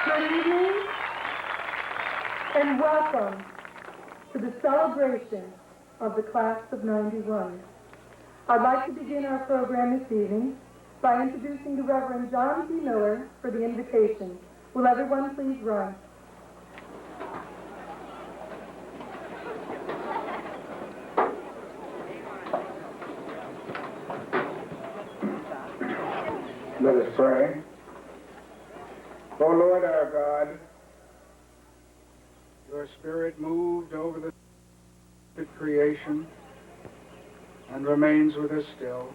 Good evening, and welcome to the celebration of the class of 91. I'd like to begin our program this evening by introducing the Reverend John P. Miller for the invocation. Will everyone please rise? Let us pray. O Lord our God, your Spirit moved over the creation and remains with us still.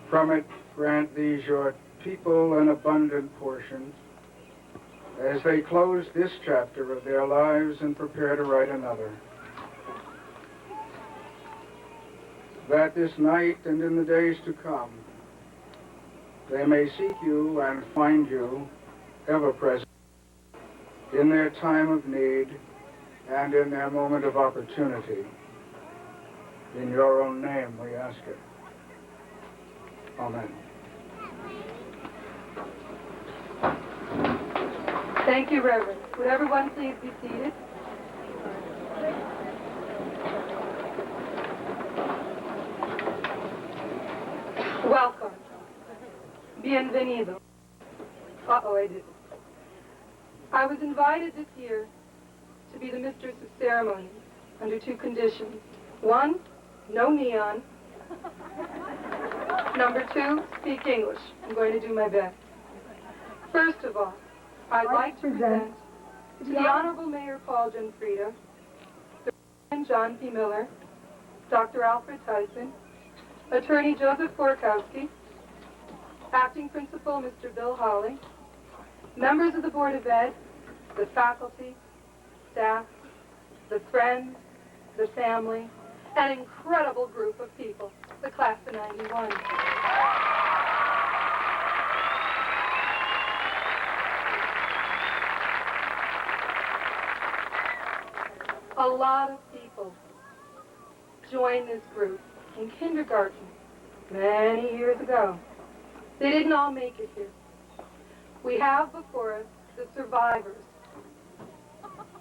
From it, grant these your people an abundant portion as they close this chapter of their lives and prepare to write another. That this night and in the days to come, they may seek you and find you ever present in their time of need and in their moment of opportunity. In your own name we ask it. Amen. Thank you, Reverend. Would everyone please be seated? Welcome. Bienvenido. Uh-oh, I did. I was invited this year to be the mistress of ceremonies under two conditions. One, no neon. Number two, speak English. I'm going to do my best. First of all, I'd like to present to the Honorable Mayor Paul Gianfrida, the Reverend John P. Miller, Dr. Alfred Tyson, Attorney Joseph Borkowski, Acting Principal Mr. Bill Hawley, members of the Board of Ed, the faculty, staff, the friends, the family, an incredible group of people, the class of 91. A lot of people joined this group in kindergarten many years ago. They didn't all make it here. We have before us the survivors.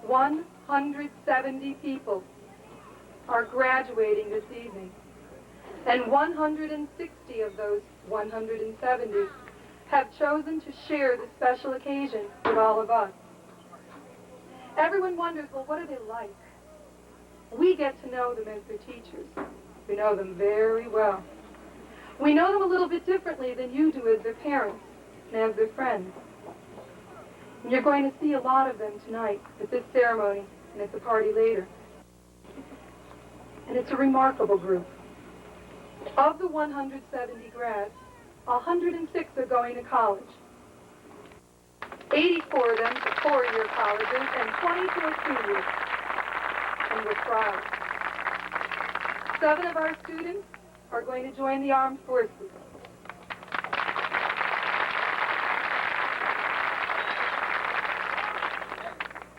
170 people are graduating this evening, and 160 of those 170 have chosen to share this special occasion with all of us. Everyone wonders, well, what are they like? We get to know them as their teachers. We know them very well. We know them a little bit differently than you do as their parents and as their friends. And you're going to see a lot of them tonight at this ceremony and at the party later. And it's a remarkable group. Of the 170 grads, 106 are going to college. 84 of them to four-year colleges and 20 to a two-year. And we're proud. 7 of our students are going to join the armed forces.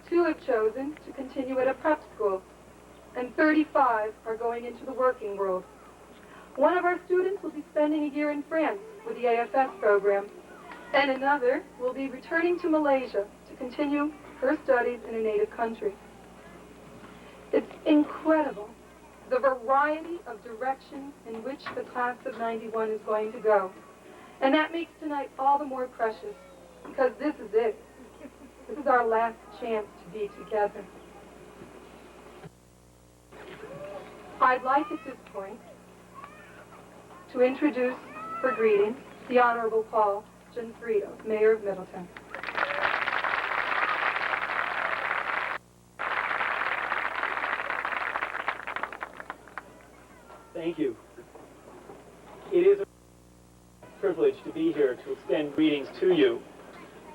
2 have chosen to continue at a prep school, and 35 are going into the working world. 1 of our students will be spending a year in France with the AFS program, and another will be returning to Malaysia to continue her studies in a native country. It's incredible, the variety of directions in which the class of 91 is going to go. And that makes tonight all the more precious, because this is it. This is our last chance to be together. I'd like at this point to introduce, for greetings, the Honorable Paul Gianfrida, Mayor of Middletown. Thank you. It is a privilege to be here to extend greetings to you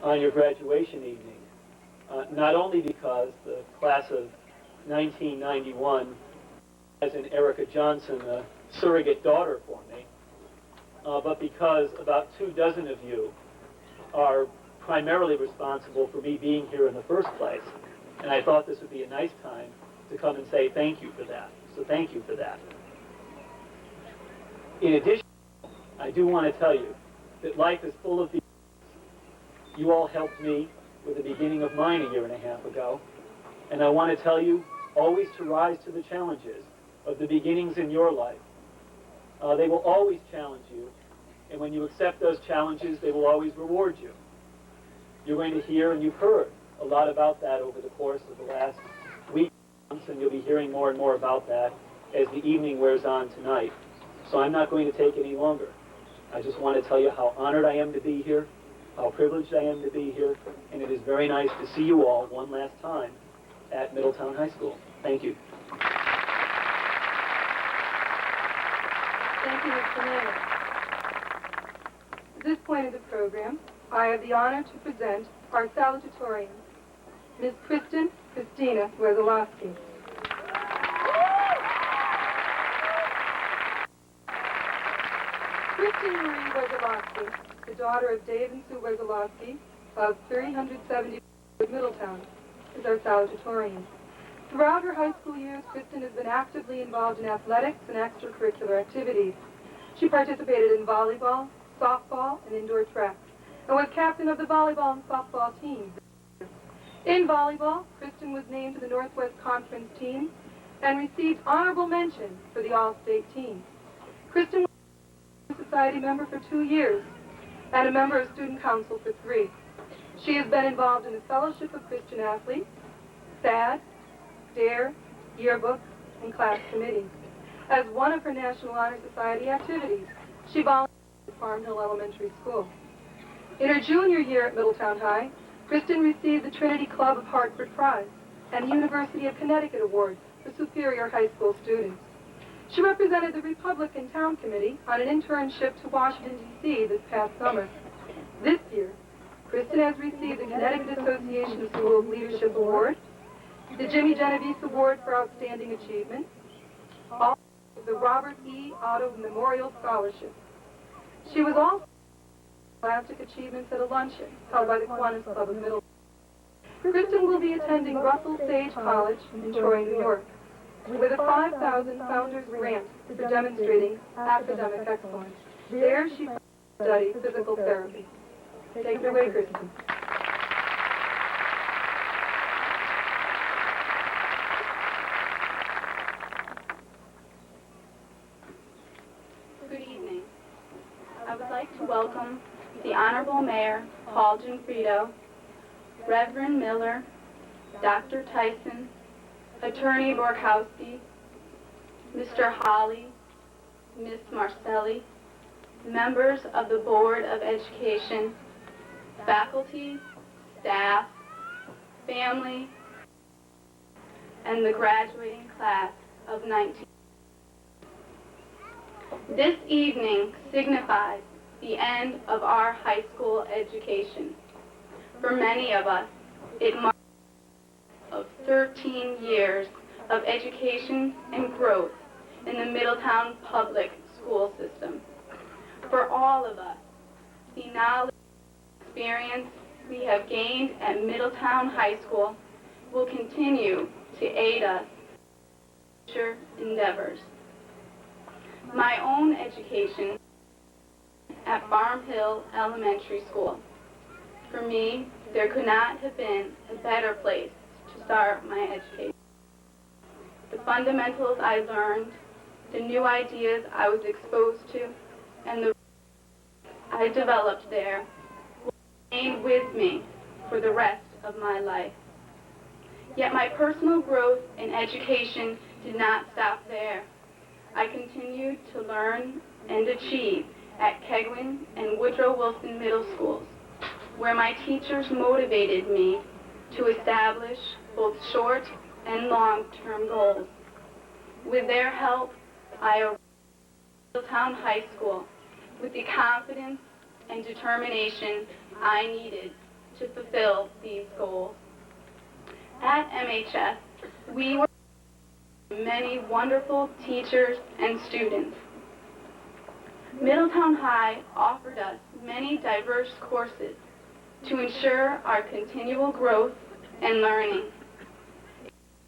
on your graduation evening, not only because the class of 1991 has an Erica Johnson, a surrogate daughter for me, but because about 24 of you are primarily responsible for me being here in the first place, and I thought this would be a nice time to come and say thank you for that. So thank you for that. In addition, I do want to tell you that life is full of these You all helped me with the beginning of mine a year and a half ago. And I want to tell you always to rise to the challenges of the beginnings in your life. They will always challenge you. And when you accept those challenges, they will always reward you. You're going to hear, and you've heard, a lot about that over the course of the last week, and you'll be hearing more and more about that as the evening wears on tonight. So I'm not going to take any longer. I just want to tell you how honored I am to be here, how privileged I am to be here, and it is very nice to see you all one last time at Middletown High School. Thank you. Thank you, Mr. Mayor. At this point of the program, I have the honor to present our salutatorian, Ms. Christina Wesolowski. Kristen Marie Wesolowski, the daughter of Dave and Sue Wesolowski of 370 Middletown, is our salutatorian. Throughout her high school years, Kristen has been actively involved in athletics and extracurricular activities. She participated in volleyball, softball, and indoor track, and was captain of the volleyball and softball teams. In volleyball, Kristen was named to the Northwest Conference team and received honorable mention for the All-State team. Kristen was a society member for 2 years and a member of Student Council for 3. She has been involved in the Fellowship of Christian Athletes, SAD, DARE, yearbook, and class committees. As one of her National Honor Society activities, she volunteered at Farm Hill Elementary School. In her junior year at Middletown High, Kristen received the Trinity Club of Hartford Prize and the University of Connecticut Award for Superior High School students. She represented the Republican Town Committee on an internship to Washington, D.C. this past summer. This year, Kristen has received the Connecticut Association of Schools Leadership Award, the Jimmy Genovese Award for Outstanding Achievement, also the Robert E. Otto Memorial Scholarship. She was also Scholastic Achievements at a luncheon held by the Kiwanis Club of Middletown. Kristen will be attending Russell Sage College in Troy, New York, with a $5,000 Founders Grant for demonstrating academic excellence. There she studied physical therapy. Take it away, Kristen. Good evening. I would like to welcome the Honorable Mayor, Paul Gianfrido, Reverend Miller, Dr. Tyson, Attorney Borkowski, Mr. Holly, Ms. Marcelli, members of the Board of Education, faculty, staff, family, and the graduating class of 19. This evening signifies the end of our high school education. For many of us, it marks of 13 years of education and growth in the Middletown public school system. For all of us, the knowledge and experience we have gained at Middletown High School will continue to aid us in future endeavors. My own education at Farm Hill Elementary School. For me, there could not have been a better place to start my education. The fundamentals I learned, the new ideas I was exposed to, and the I developed there will remain with me for the rest of my life. Yet my personal growth in education did not stop there. I continued to learn and achieve at Keigwin and Woodrow Wilson Middle Schools, where my teachers motivated me to establish both short and long-term goals. With their help, I arrived at Middletown High School with the confidence and determination I needed to fulfill these goals. At MHS, we were many wonderful teachers and students. Middletown High offered us many diverse courses to ensure our continual growth and learning.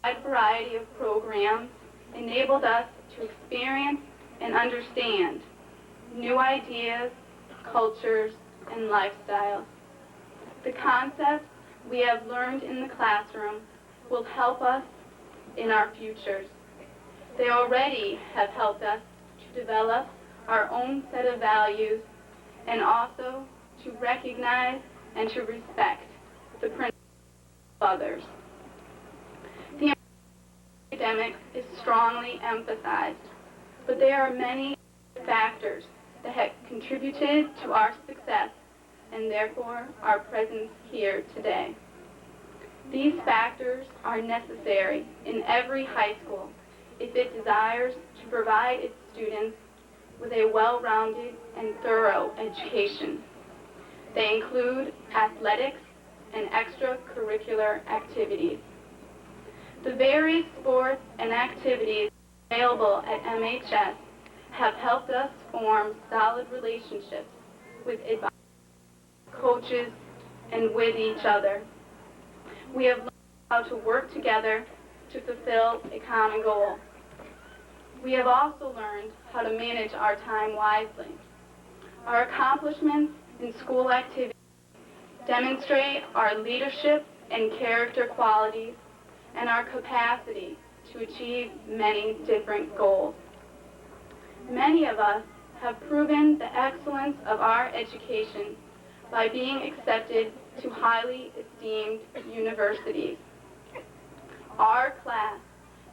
A wide variety of programs enabled us to experience and understand new ideas, cultures, and lifestyles. The concepts we have learned in the classroom will help us in our futures. They already have helped us to develop our own set of values and also to recognize and to respect the principles of others. The academics is strongly emphasized, but there are many factors that have contributed to our success and therefore our presence here today. These factors are necessary in every high school if it desires to provide its students with a well-rounded and thorough education. They include athletics and extracurricular activities. The various sports and activities available at MHS have helped us form solid relationships with advisors, coaches, and with each other. We have learned how to work together to fulfill a common goal. We have also learned how to manage our time wisely. Our accomplishments in school activities demonstrate our leadership and character qualities and our capacity to achieve many different goals. Many of us have proven the excellence of our education by being accepted to highly esteemed universities. Our class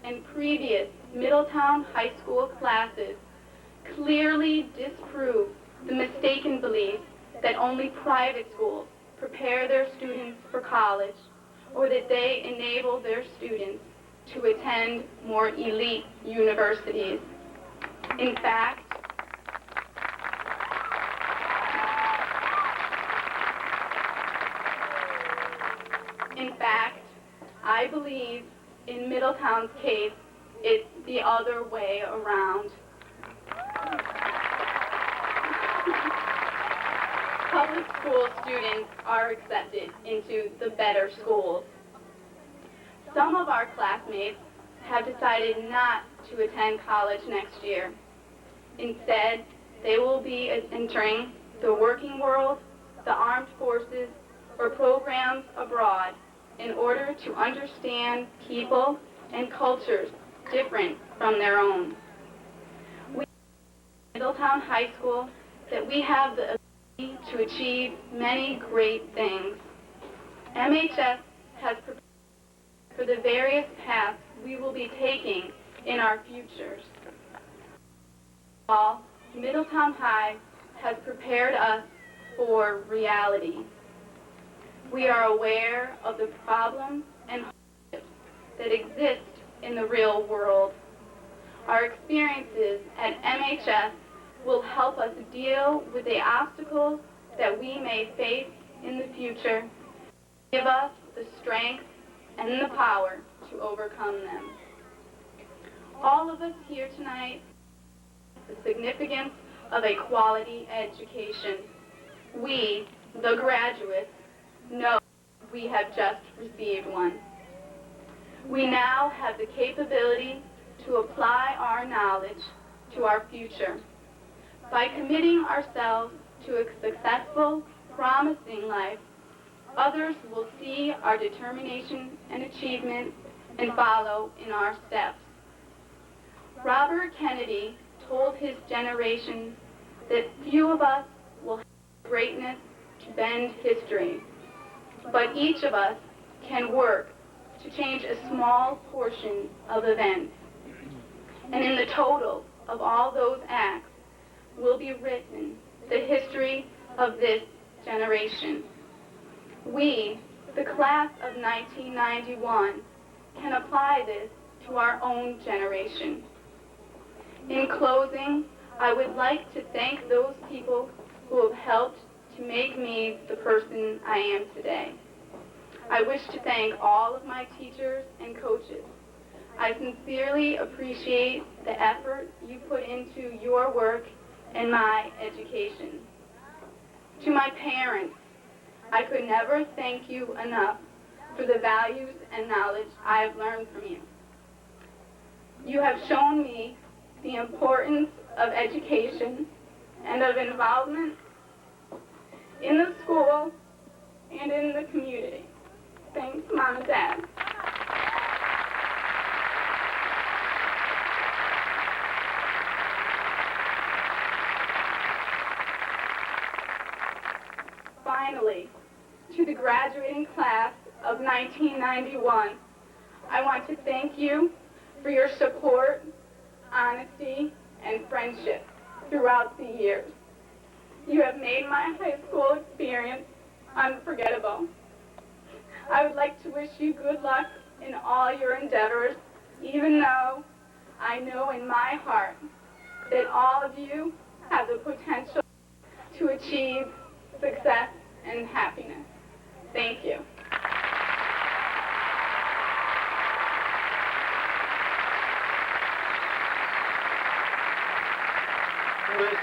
and previous Middletown High School classes clearly disprove the mistaken belief that only private schools prepare their students for college or that they enable their students to attend more elite universities. In fact, I believe in Middletown's case, it's the other way around. Public school students are accepted into the better schools. Some of our classmates have decided not to attend college next year. Instead, they will be entering the working world, the armed forces, or programs abroad in order to understand people and cultures different from their own. We at Middletown High School that we have the ability to achieve many great things. MHS has prepared for the various paths we will be taking in our futures. All, Middletown High has prepared us for reality. We are aware of the problems and hardships that exist in the real world. Our experiences at MHS will help us deal with the obstacles that we may face in the future, give us the strength and the power to overcome them. All of us here tonight, the significance of a quality education. We, the graduates, know we have just received one. We now have the capability to apply our knowledge to our future. By committing ourselves to a successful, promising life, others will see our determination and achievement and follow in our steps. Robert Kennedy told his generation that few of us will have the greatness to bend history, but each of us can work to change a small portion of events. And in the total of all those acts will be written the history of this generation. We, the class of 1991, can apply this to our own generation. In closing, I would like to thank those people who have helped to make me the person I am today. I wish to thank all of my teachers and coaches. I sincerely appreciate the effort you put into your work and my education. To my parents, I could never thank you enough for the values and knowledge I have learned from you. You have shown me the importance of education and of involvement in the school and finally, to the graduating class of 1991, I want to thank you for your support, honesty, and friendship throughout the years. You have made my high school experience unforgettable. I would like to wish you good luck in all your endeavors, even though I know in my heart that all of you have the potential to achieve success and happiness. Thank you. First,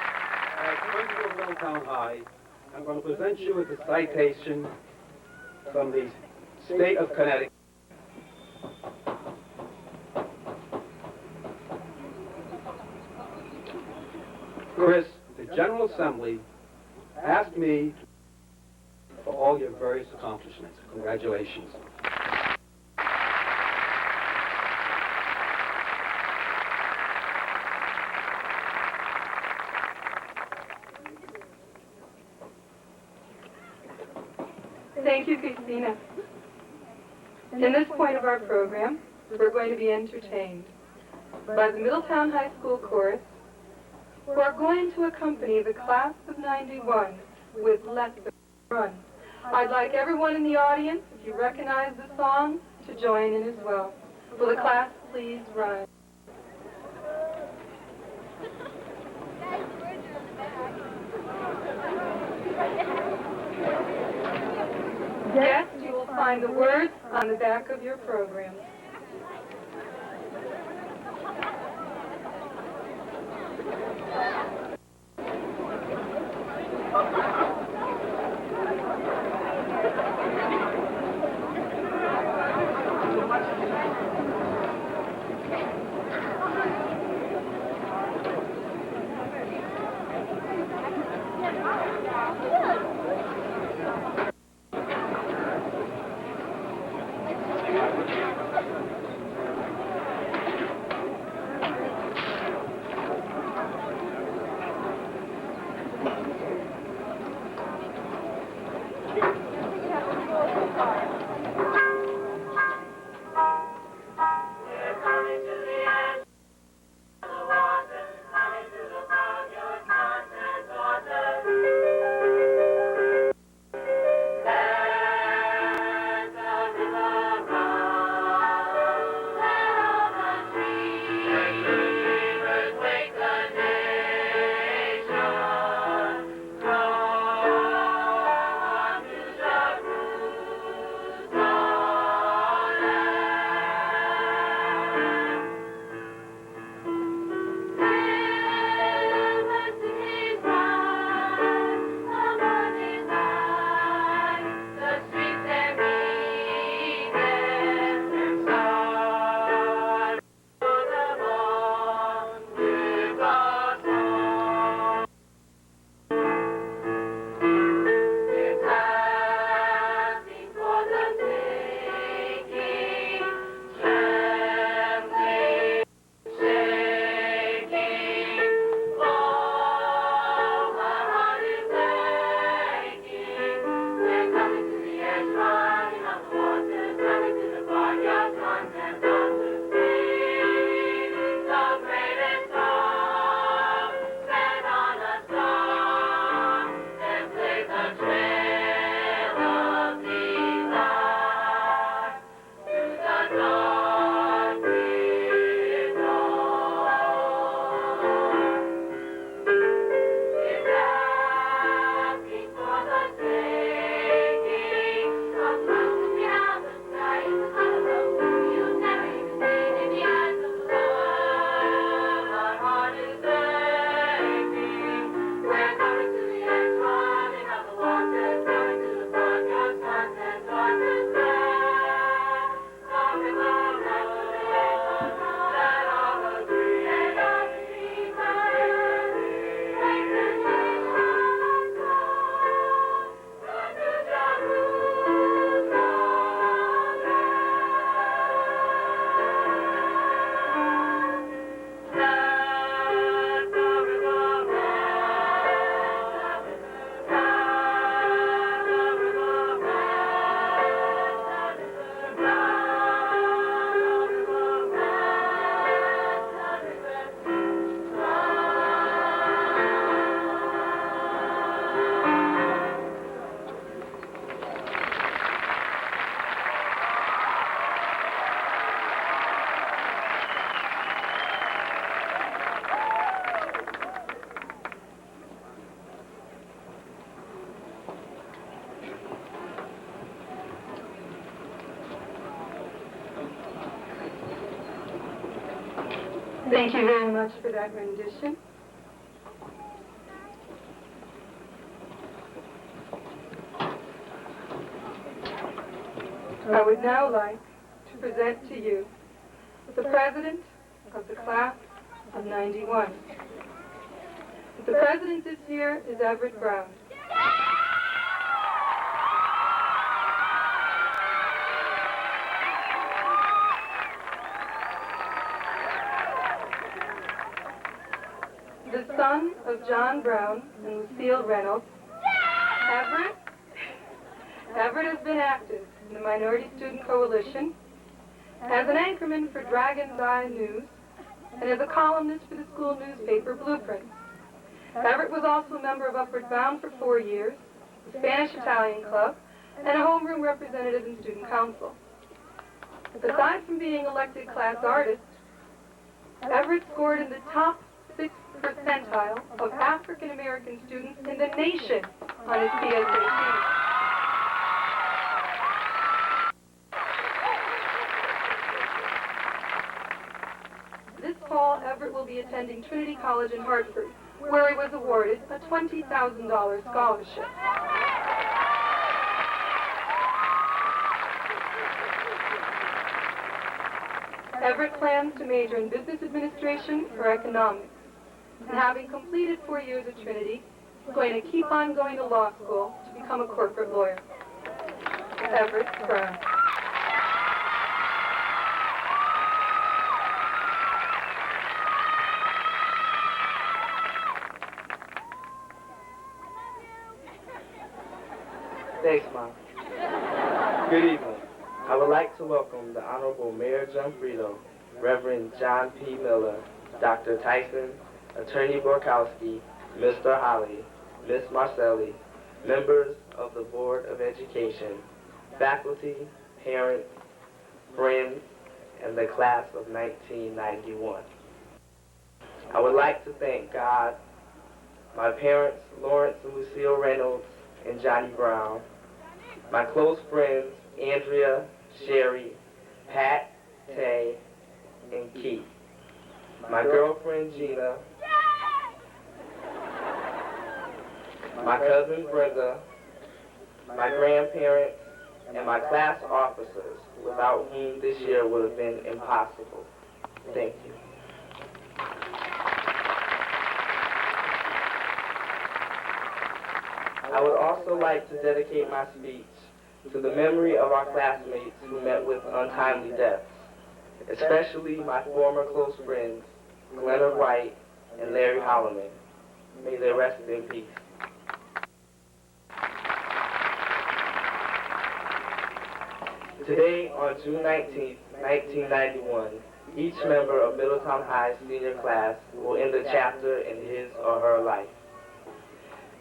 as principal of Middletown High, I'm going to present you with a citation from the state of Connecticut. Chris, the General Assembly asked me for all your various accomplishments. Congratulations. Thank you, Christina. In this point of our program, we're going to be entertained by the Middletown High School Chorus, who are going to accompany the class of 91 with Let the Run. I'd like everyone in the audience, if you recognize the song, to join in as well. Will the class please rise? Yes, you will find the words on the back of your program. Thank you very much for that rendition. I would now like to present to you the president of the class of 91. The president this year is Everett Brown. The son of John Brown and Lucille Reynolds, Everett has been active in the Minority Student Coalition, as an anchorman for Dragon's Eye News, and as a columnist for the school newspaper Blueprint. Everett was also a member of Upward Bound for 4 years, the Spanish-Italian Club, and a homeroom representative in Student Council. Aside from being elected class artist, Everett scored in the top 6th percentile of African American students in the nation on his PSAT. This fall, Everett will be attending Trinity College in Hartford, where he was awarded a $20,000 scholarship. Everett plans to major in business administration or economics, and having completed 4 years at Trinity, is going to keep on going to law school to become a corporate lawyer. Everett Brown. Thanks, Mom. Good evening. I would like to welcome the Honorable Mayor Gianfrido, Reverend John P. Miller, Dr. Tyson, Attorney Borkowski, Mr. Holly, Ms. Marcelli, members of the Board of Education, faculty, parents, friends, and the class of 1991. I would like to thank God, my parents, Lawrence and Lucille Reynolds and Johnny Brown, my close friends, Andrea, Sherry, Pat, Tay, and Keith, my girlfriend, Gina, my cousin, Brenda, my grandparents, and my class officers, without whom this year would have been impossible. Thank you. I would also like to dedicate my speech to the memory of our classmates who met with untimely deaths, especially my former close friends, Leonard White and Larry Holloman. May they rest in peace. Today, on June 19, 1991, each member of Middletown High's senior class will end a chapter in his or her life.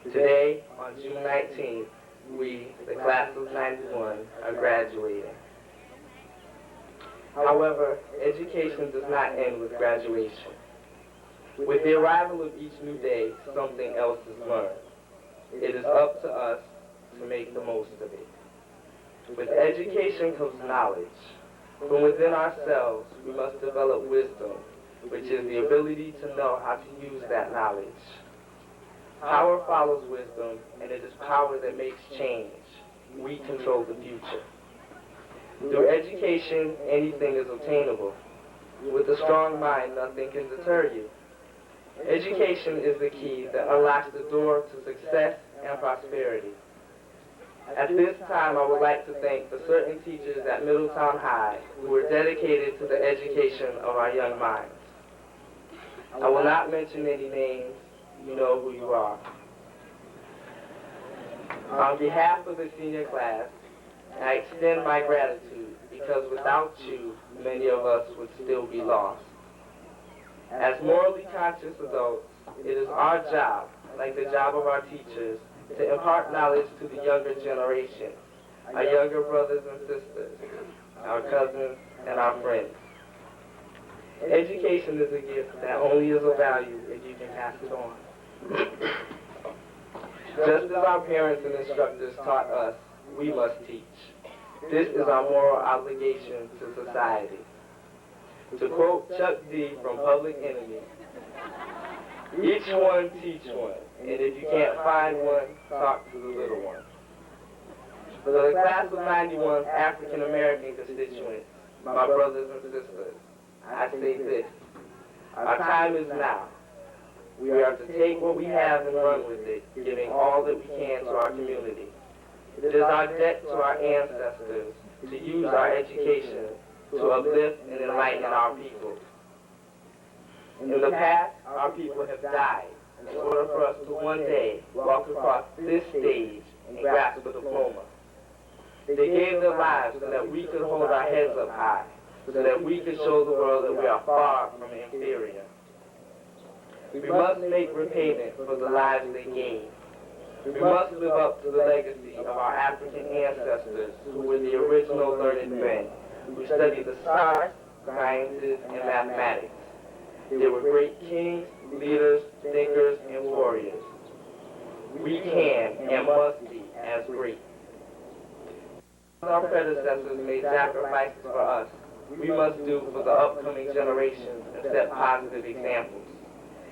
Today, on June 19th, we, the class of 91, are graduating. However, education does not end with graduation. With the arrival of each new day, something else is learned. It is up to us to make the most of it. With education comes knowledge. From within ourselves, we must develop wisdom, which is the ability to know how to use that knowledge. Power follows wisdom, and it is power that makes change. We control the future. Through education, anything is obtainable. With a strong mind, nothing can deter you. Education is the key that unlocks the door to success and prosperity. At this time, I would like to thank the certain teachers at Middletown High who were dedicated to the education of our young minds. I will not mention any names. You know who you are. On behalf of the senior class, I extend my gratitude because without you, many of us would still be lost. As morally conscious adults, it is our job, like the job of our teachers, to impart knowledge to the younger generation, our younger brothers and sisters, our cousins, and our friends. Education is a gift that only is of value if you can pass it on. Just as our parents and instructors taught us, we must teach. This is our moral obligation to society. To quote Chuck D from Public Enemy, each one teach one, and if you can't find one, talk to the little one. For the class of 91 African American constituents, my brothers and sisters, I say this: our time is now. We are to take what we have and run with it, giving all that we can to our community. It is our debt to our ancestors to use our education to uplift and enlighten our people. In the past, our people have died in order for us to one day walk across this stage and grasp a diploma. They gave their lives so that we could hold our heads up high, so that we could show the world that we are far from inferior. We must make repayment for the lives they gave. We must live up to the legacy of our African ancestors who were the original learned men, who studied the stars, sciences, and mathematics. They were great kings, leaders, thinkers, and warriors. We can and must be as great. Our predecessors made sacrifices for us. We must do for the upcoming generations and set positive examples.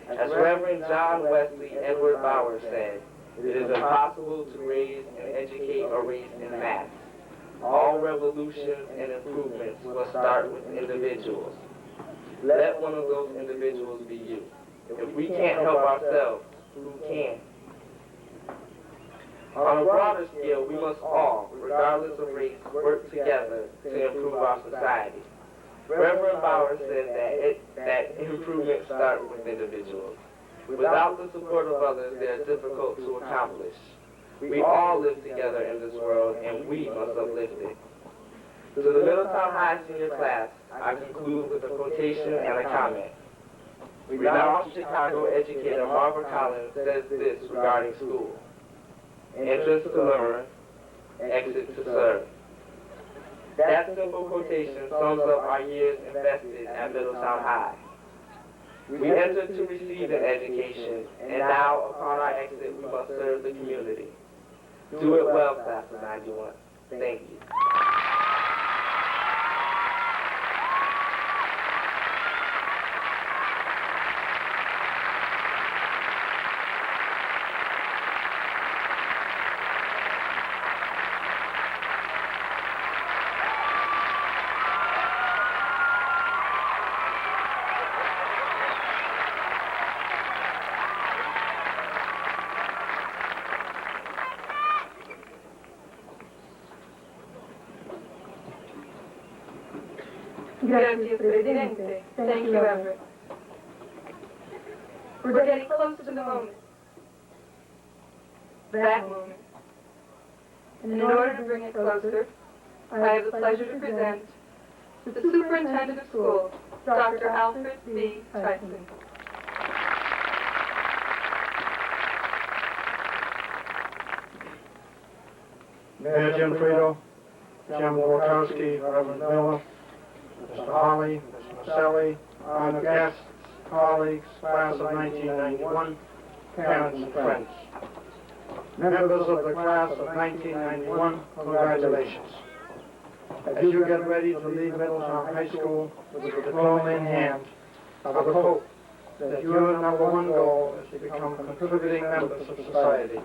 As Reverend John Wesley Edward Bauer said, it is impossible to raise and educate a race in mass. All revolutions and improvements will start with individuals. Let one of those individuals be you. If we can't help ourselves, who can? On a broader scale, we must all, regardless of race, work together to improve our society. Reverend Bauer said that improvements start with individuals. Without the support of others, they are difficult to accomplish. We all live together in this world, and we must uplift it. To the Middletown High senior class, I conclude with a quotation and a comment. Renowned Chicago educator Margaret Collins says this regarding school: entrance to learn, exit to serve. That simple quotation sums up our years invested at Middletown High. We entered to receive an education, and now, upon our exit, we must serve the community. Do it well, Class of 91. Thank you. Gracias, Presidente. Thank you, Everett. We're getting close to the moment. That moment. And in order to bring it closer, I have the pleasure to present the Superintendent of Schools, Dr. Alfred B. Tyson. Mayor Jim Frito, Jim Wojtkowski, Reverend Miller, Mr. Holly, Mr. Maselli, honored guests, colleagues, class of 1991, parents and friends. Members of the class of 1991, congratulations. As you get ready to leave Middletown High School with a diploma in hand, I would hope that your number one goal is to become contributing members of society.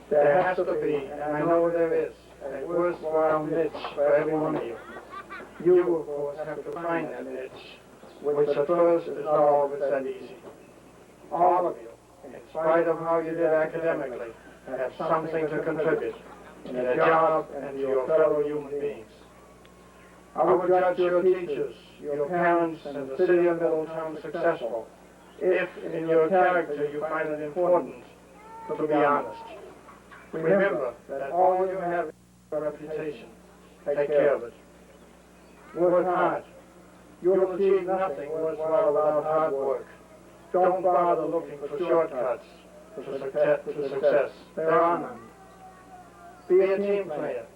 There has to be, and I know there is, a worthwhile niche for every one of you. You, of course, have to find that niche, which at first is not always that easy. All of you, in spite of how you did academically, have something to contribute in your job and to your fellow human beings. I would judge your teachers, your parents, and the city of Middletown successful if, in your character, you find it important to be honest. Remember that all you have is your reputation. Take care of it. Work hard. You'll achieve nothing worthwhile without hard work. Don't bother looking for shortcuts to success. There are none. Be a team player.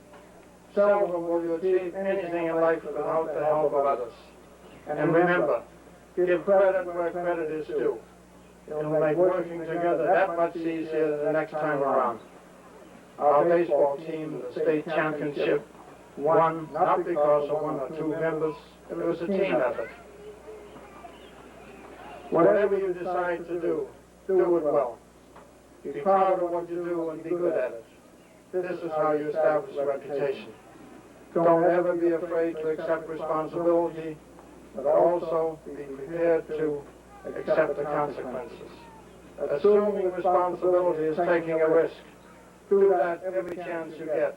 Seldom will you achieve anything in life without the help of others. And remember, give credit where credit is due. It'll make working together that much easier the next time around. Our baseball team in the state championship won not because of one or two members. It was a team effort. Whatever you decide to do, do it well. Be proud of what you do and be good at it. This is how you establish a reputation. Don't ever be afraid to accept responsibility, but also be prepared to accept the consequences. Assuming responsibility is taking a risk. Do that every chance you get,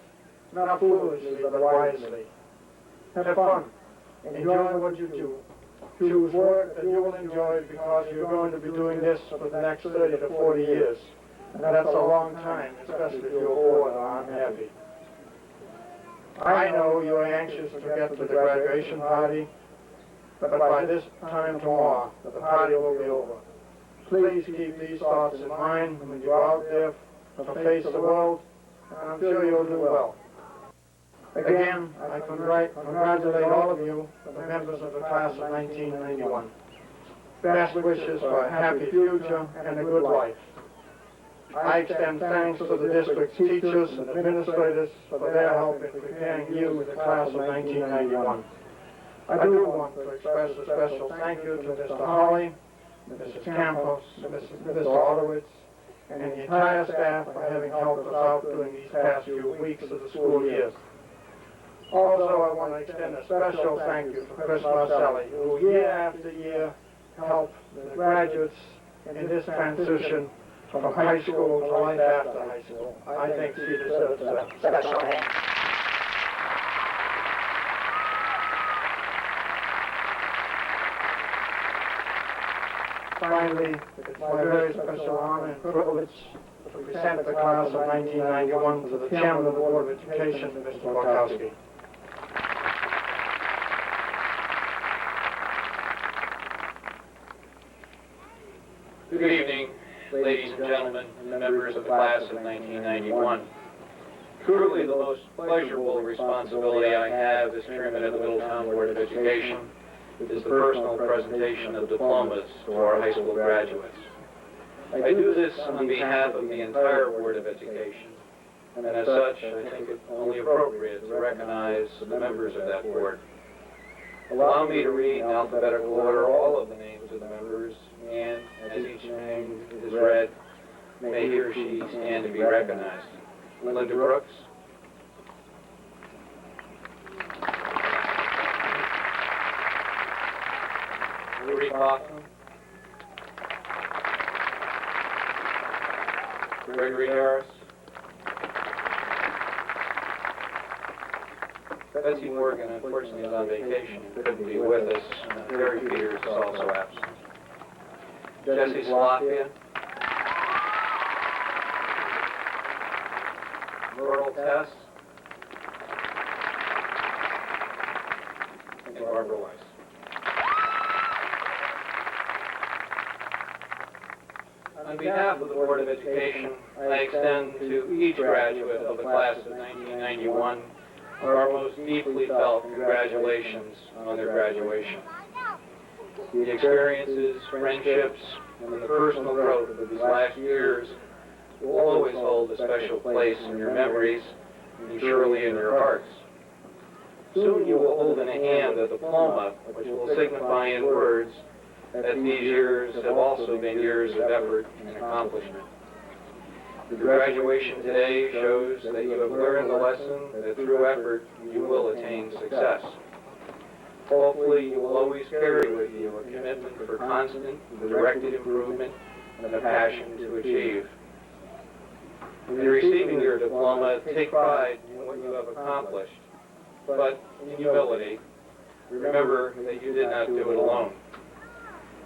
not foolishly, but wisely. Have fun. Enjoy what you do. Choose work that you will enjoy because you're going to be doing this for the next 30 to 40 years. And that's a long time, especially if you're bored or unhappy. I know you're anxious to get to the graduation party, but by this time tomorrow, the party will be over. Please keep these thoughts in mind when you go out there to face the world, and I'm sure you'll do well. Again, I congratulate all of you, the members of the class of 1991. Best wishes for a happy future and a good life. I extend thanks to the district's teachers and administrators for their help in preparing you with the class of 1991. I do want to express a special thank you to Mr. Hawley, Mrs. Campos, Mr. Orlowitz, and the entire staff for having helped us out during these past few weeks of the school year. Also, I want to extend a special thank you to Chris Marcelli, who year after year helped the graduates in this transition from high school to life after high school. I think she deserves a special hand. Finally, it's my very special honor and privilege to present the class of 1991 to the Chairman of the Board of Education, Mr. Borkowski. Good evening, ladies and gentlemen, and members of the class of 1991. Truly the most pleasurable responsibility I have as chairman of the Middletown Board of Education is the personal presentation of diplomas to our high school graduates. I do this on behalf of the entire Board of Education, and as such, I think it only appropriate to recognize the members of that board. Allow me to read in alphabetical order all of the names of the members, and as each name is read, may he or she stand to be recognized. Linda Brooks. Rudy Kaufman. Gregory Harris. Betsy Morgan, unfortunately, is on vacation and couldn't be with us. Gary Peters is also absent. Jesse Slafia. Laurel Tess. And Barbara Weiss. On behalf of the Board of Education, I extend to each graduate of the class of 1991 our most deeply felt congratulations on their graduation. The experiences, friendships, and the personal growth of these last years will always hold a special place in your memories and surely in your hearts. Soon you will hold in a hand a diploma which will signify in words that these years have also been years of effort and accomplishment. Your graduation today shows that you have learned the lesson that through effort you will attain success. Hopefully you will always carry with you a commitment for constant, directed improvement and a passion to achieve. In receiving your diploma, take pride in what you have accomplished, but in humility, remember that you did not do it alone.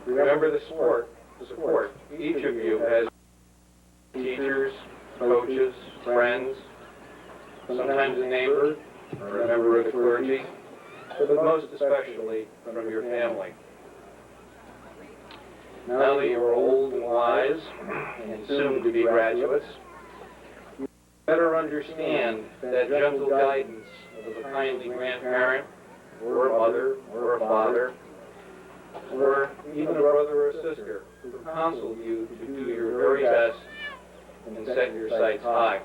Remember the support each of you has teachers, coaches, friends, sometimes a neighbor or a member of the clergy, but most especially from your family. Now that you are old and wise and soon to be graduates, you better understand that gentle guidance of a kindly grandparent or a mother or a father or even a brother or sister who counsel you to do your very best and set your sights high.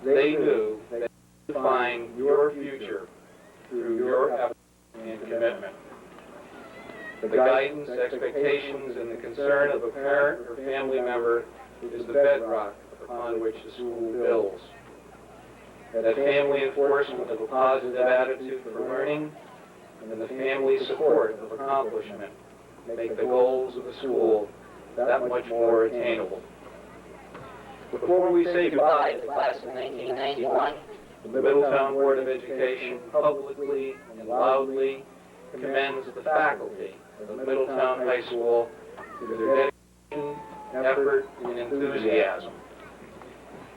They knew that you would find your future through your effort and commitment. The guidance, expectations, and the concern of a parent or family member is the bedrock upon which the school builds. That family enforcement of a positive attitude for learning and the family support of accomplishment make the goals of the school that much more attainable. Before we say goodbye to the class of 1991, the Middletown Board of Education publicly and loudly commends the faculty of Middletown High School for their dedication, effort, and enthusiasm.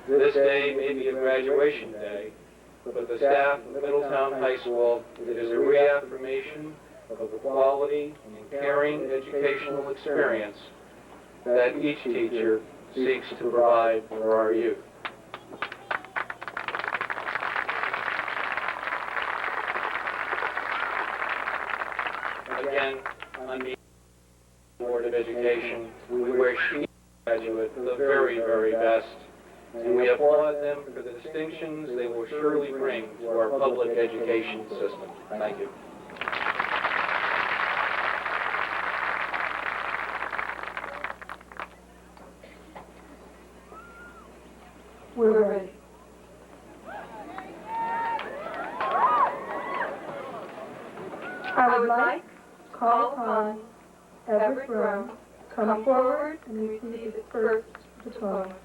This day may be a graduation day, but for the staff of Middletown High School, it is a reaffirmation of the quality and caring educational experience that each teacher seeks to provide for our youth. Again, on behalf of the Board of Education, we wish each graduate the very, very best, and we applaud them for the distinctions they will surely bring to our public education system. Thank you. We're ready. I would like to call upon Everett Brown to come forward and receive his first diploma.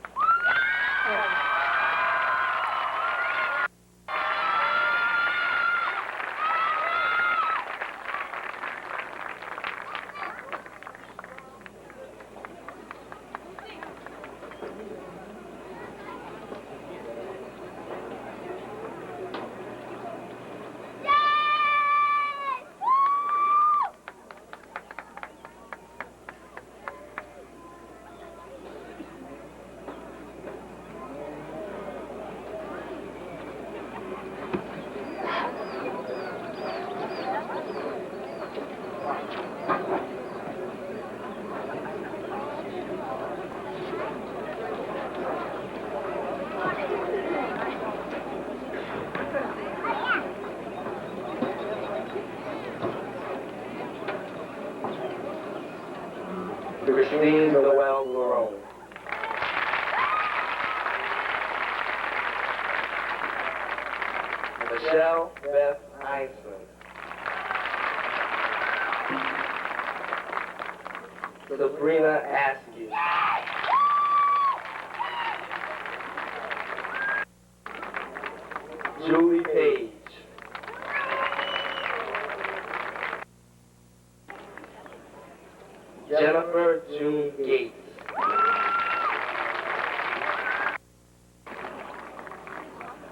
Christine Noel Laurent. Michelle Beth Eisman. Sabrina Askew. Julie Page. Jennifer June Gates.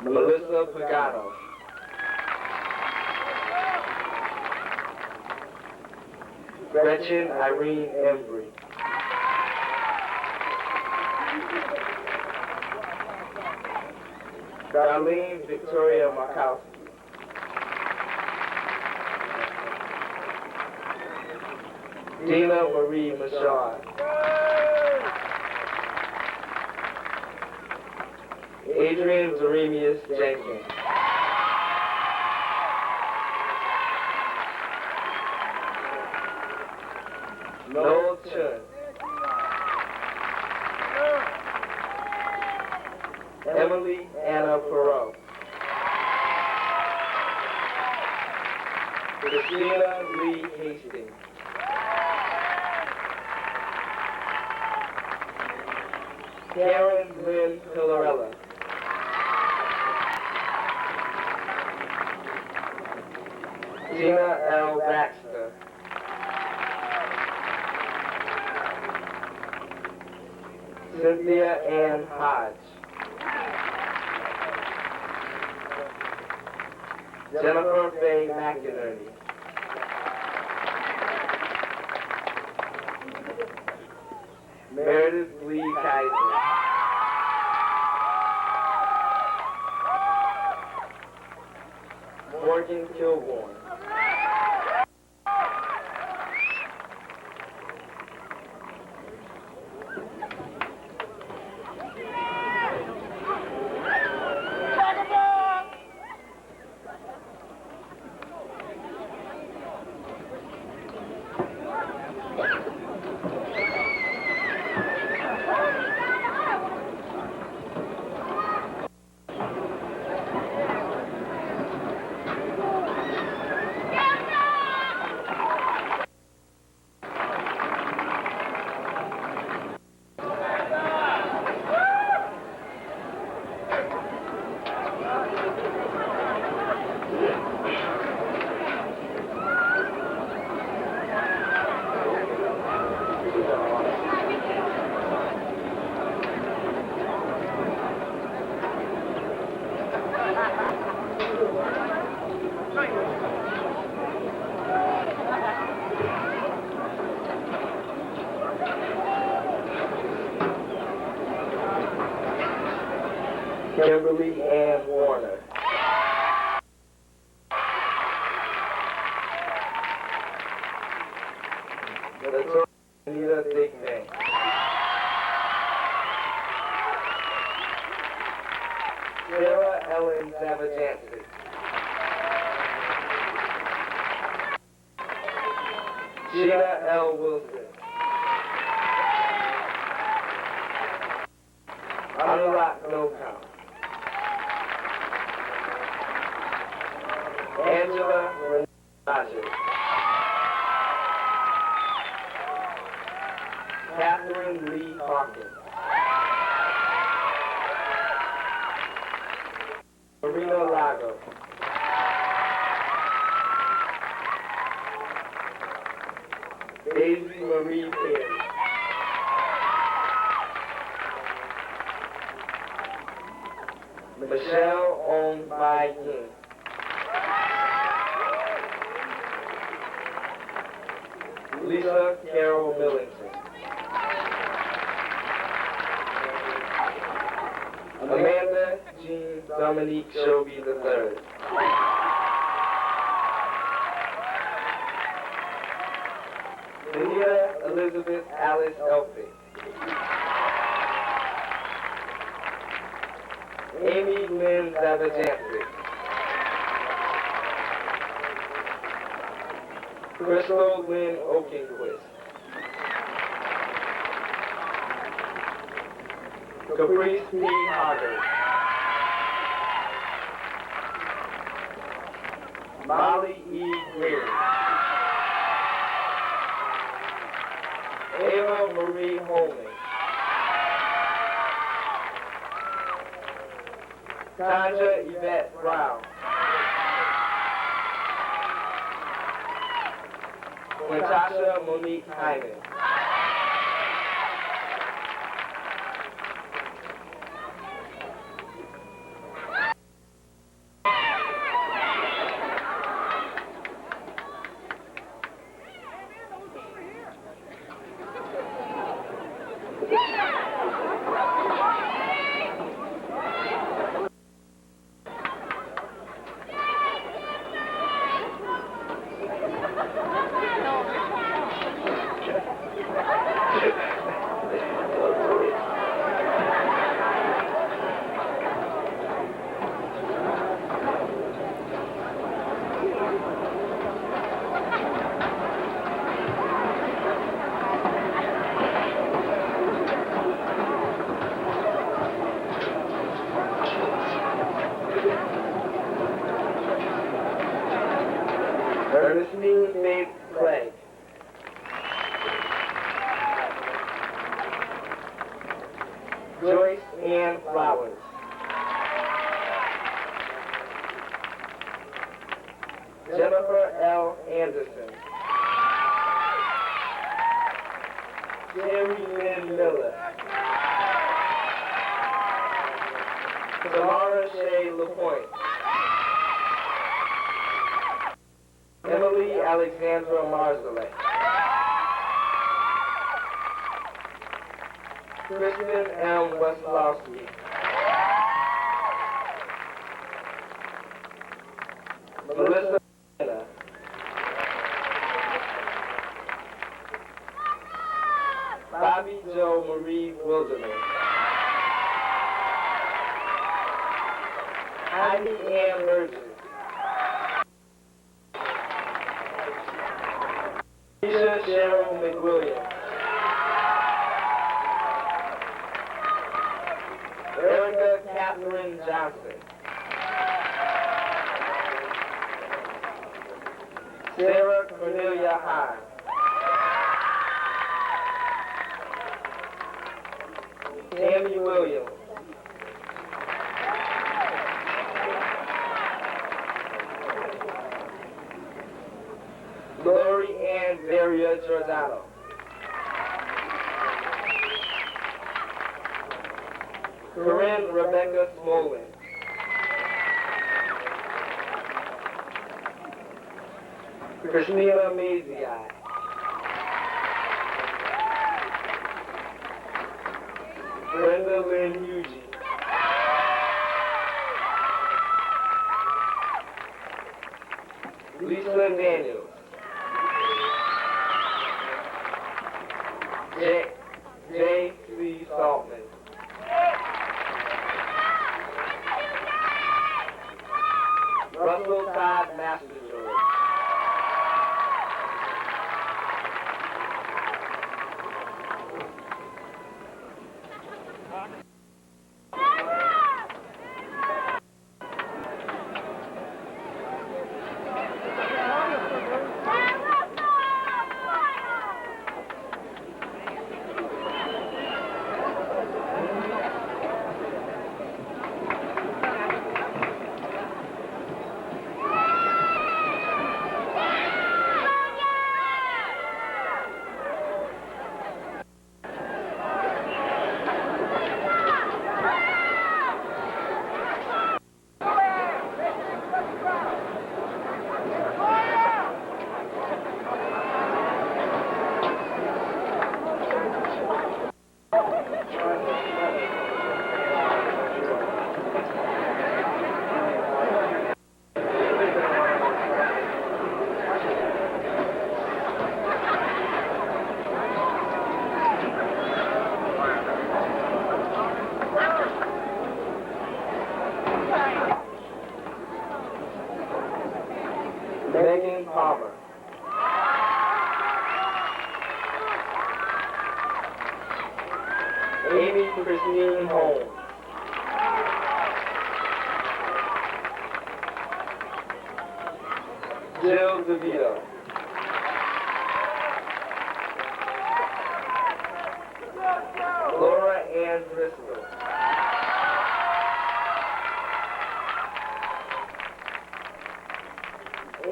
Melissa Pagano. Gretchen Irene Embry. Darlene Victoria Markowski. Dina Marie Machon. Adrian Zaremius Jenkins. Noel Chun. Emily Anna Perot. Christina Lee Hastings. Karen Lynn Pillarella. Tina L. Baxter. Cynthia Ann Hodge. Jennifer Faye McInerney. Meredith Lee Kaiser. Morgan Kilborn. Kimberly Ann Warner. Valedictorian Anita Dignan. Sarah Ellen Zavajanski. Sheila L. Wilson. Anurag Nokam. Angela Renee Rogers. Catherine Lee Hawkins. Marina Lago. Daisy Marie Perry. Michelle On Bai Yin. Lisa Carol Millington. Amanda Jean Dominique Shelby III. Anita Elizabeth Alice Elphick. Amy Lynn Zavajanski. Crystal Lynn Okenquist. Caprice P. Hoggart. Molly E. Greer. Ava Marie Holman. Tanja Yvette Brown. Natasha Monique Hyman. Ernestine Faith Clegg. Joyce Ann Flowers. Jennifer L. Anderson. Jerry Lynn Miller. Samara Shea LaPointe. Emily Alexandra Marzalek. Kristen M. Weslowski. Melissa Mena. Bobby Jo Marie Wilderman. Heidi Ann Burgess. Keisha Cheryl McWilliams. Erica Catherine Johnson. Sarah Cornelia High. Tammy Williams. Lori Ann Varia Giordano. Corinne Rebecca Smolin. Christina Mazii. Brenda Lynn Hughie. Lisa Daniels. J. Lee Saltman. Russell Todd Masterjoy. Megan Palmer. Amy Christine Holmes. Jill DeVito. Laura Ann Driscoll.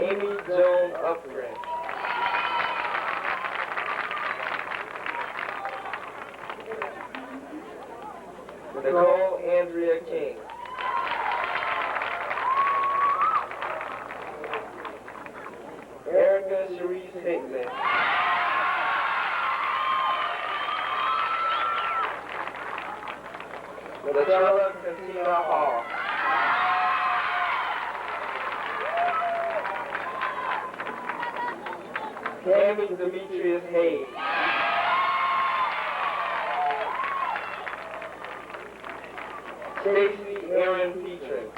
Amy Joan Upgren. Nicole Andrea King. Erica Sharice Hickman. Latrella Katina Hall. Tammy Demetrius Hayes. Stacy Aaron Petrin.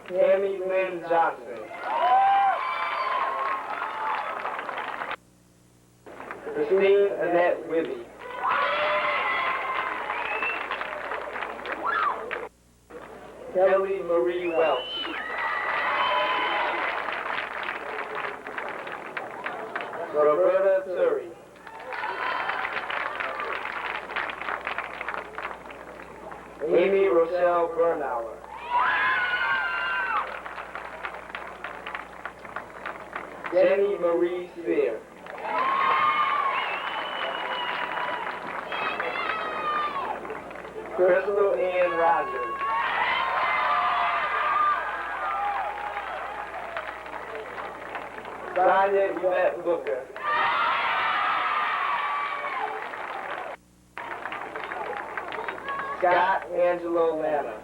Tammy Lynn Johnson. Christine Annette Wibby. Kelly Marie Welch. Roberta Turi. Amy Rochelle Bernauer. Jenny Marie Spear. Crystal Ann Rogers. Sonia Yvette Booker. Scott Angelo Lana.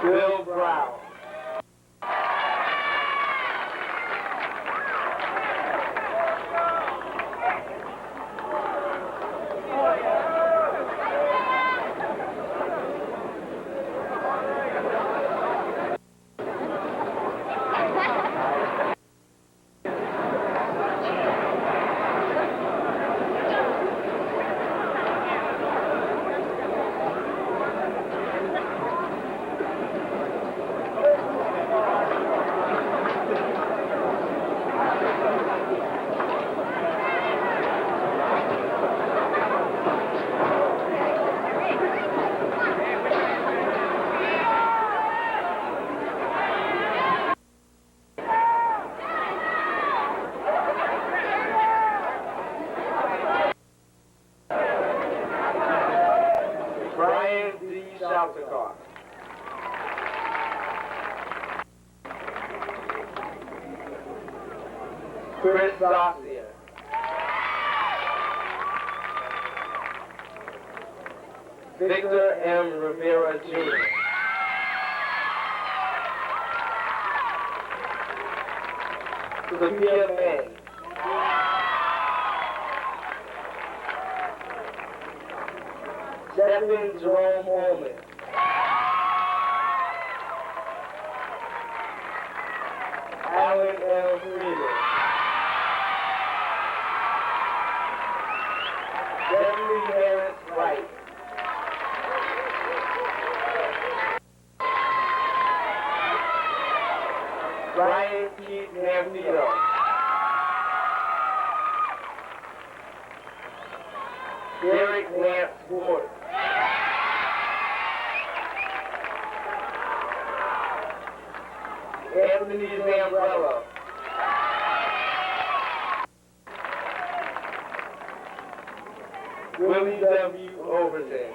Bill Brown. Chris Garcia. Victor M. Rivera, Jr. Sophia May. Stephen Jerome Holman. Alan L. Freeman. Beverly Harris Wright. Brian Keith Nambito. Derek Lance Ward. Anthony Zambrello. Willie W. Overton.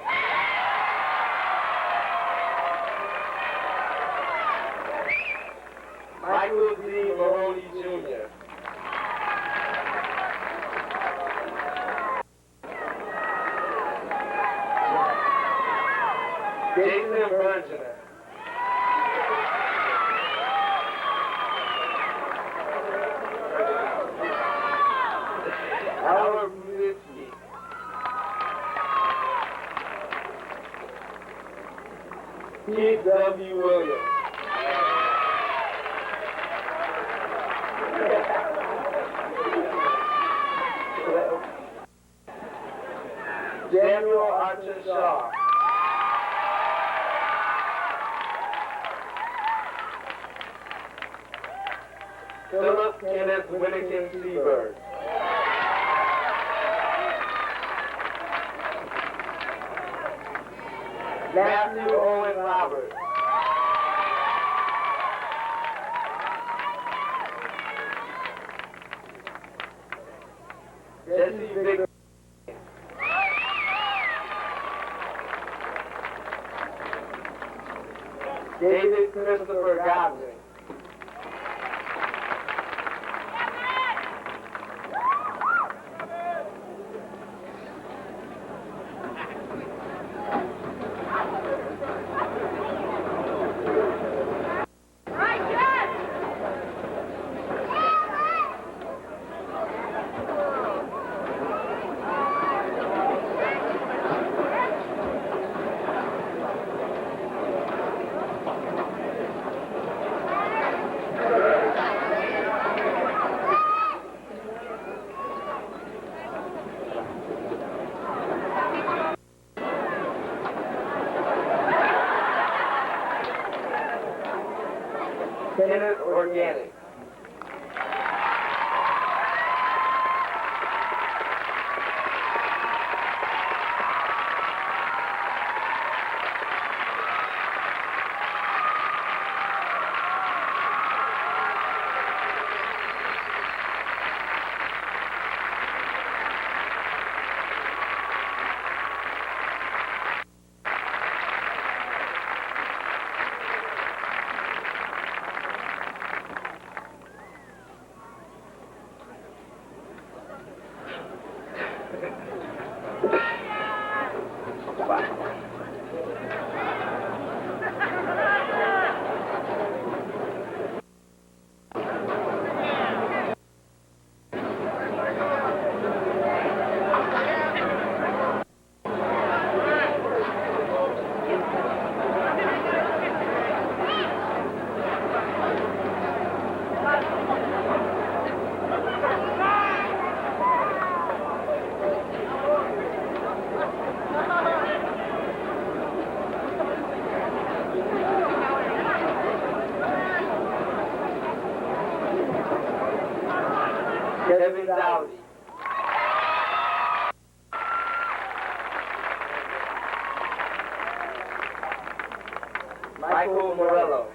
Michael D. Maroney, Jr. Jason Bergener. Albert Brzezinski. Keith W. Williams. Samuel Archer Shaw. Philip Kenneth Winnikin Seabird. Matthew Owen Roberts. Jesse Victor. David Christopher Godwin. Kenneth Organic. Kevin Dowdy. Michael Morello.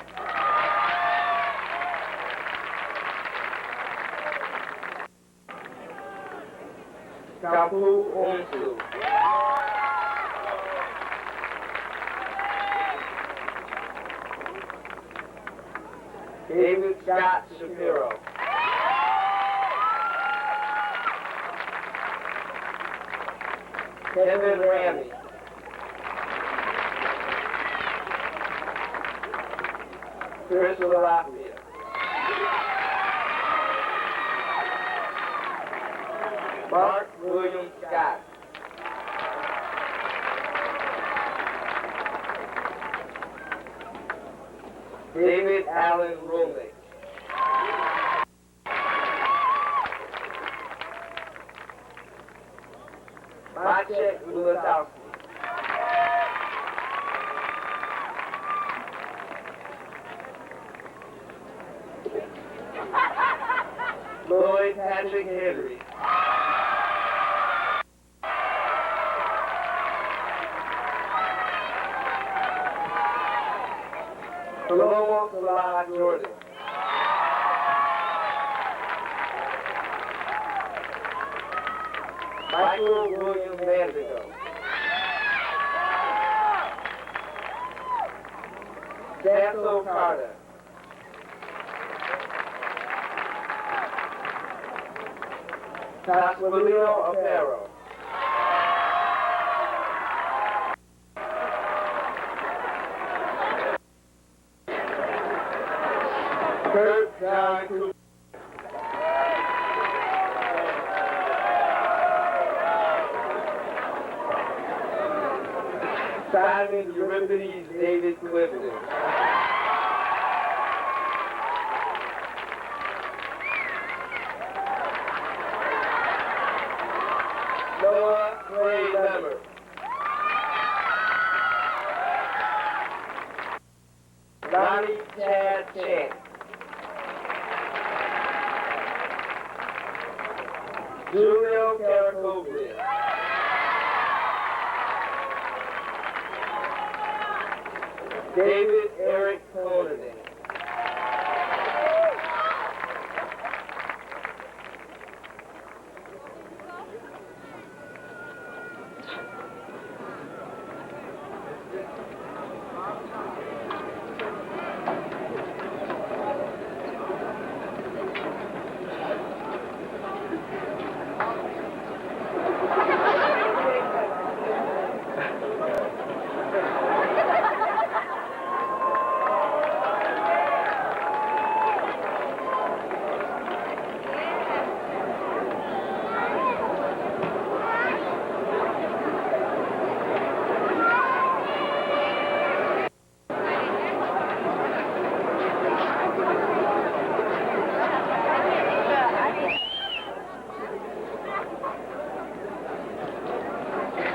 Kapu Onsu. David Scott Shapiro. Kevin Ramey. Chris Lalapia. Mark William Scott. David Allen Rolnick. Maciek Middletown. Lloyd Patrick Henry. Paloma Salah Jordan. Michael William Vandigo. Santo Carter. Taswalino Aparo. Kurt John Cooper. Simon Euripides David Clifton. Noah Clay Lemmer. Lonnie Chad Chant. Julio Caracobria. David Eric Conaday.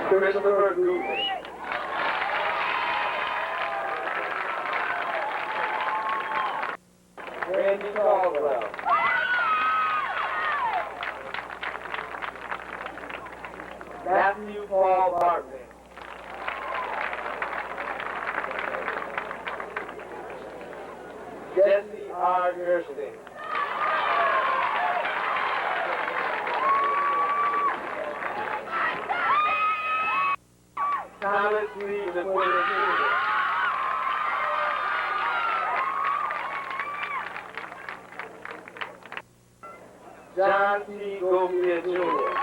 Christopher Gutman. Randy Caldwell. Matthew Paul Bartman. Jesse R. Gerstein. Thomas Lee McQueen. John T. Gophia Jr.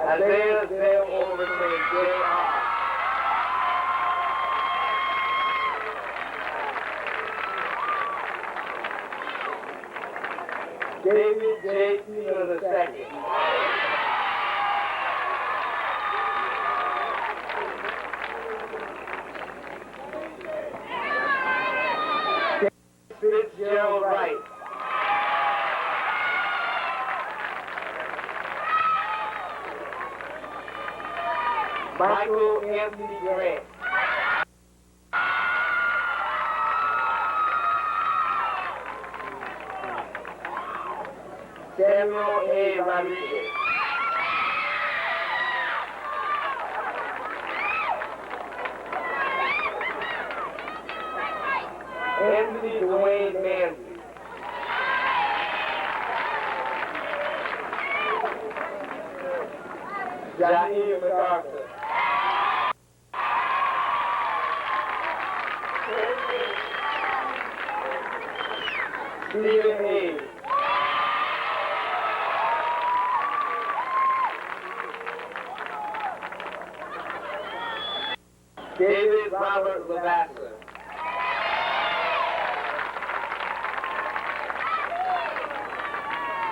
Isaiah Dale Overton Jr. David J. Taylor II. Fitzgerald Wright. Michael Anthony Grant. Samuel A. Rodriguez. Anthony Dwayne Manley. Jaheim MacArthur. Stephen Hayes. Robert Lavasser.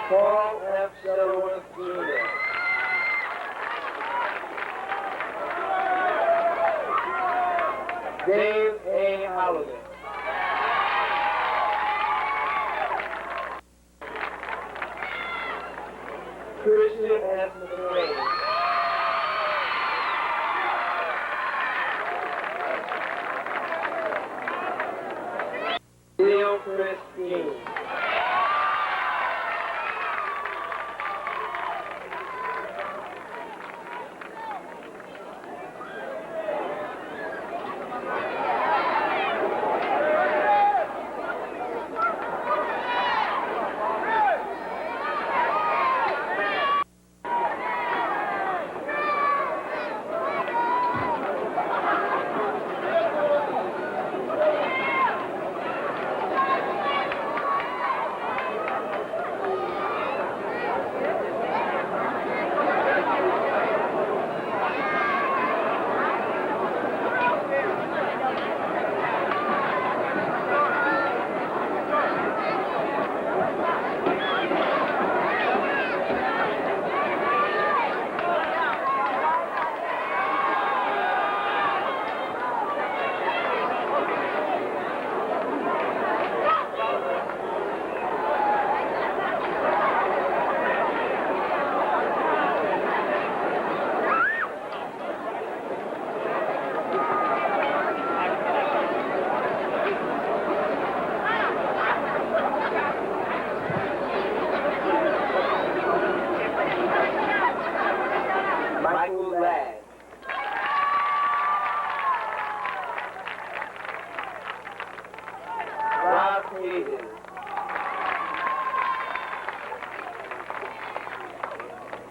Paul F. Shuttleworth, Jr. James A. Holloman. Christian S. McLean. Neil Chris Dean.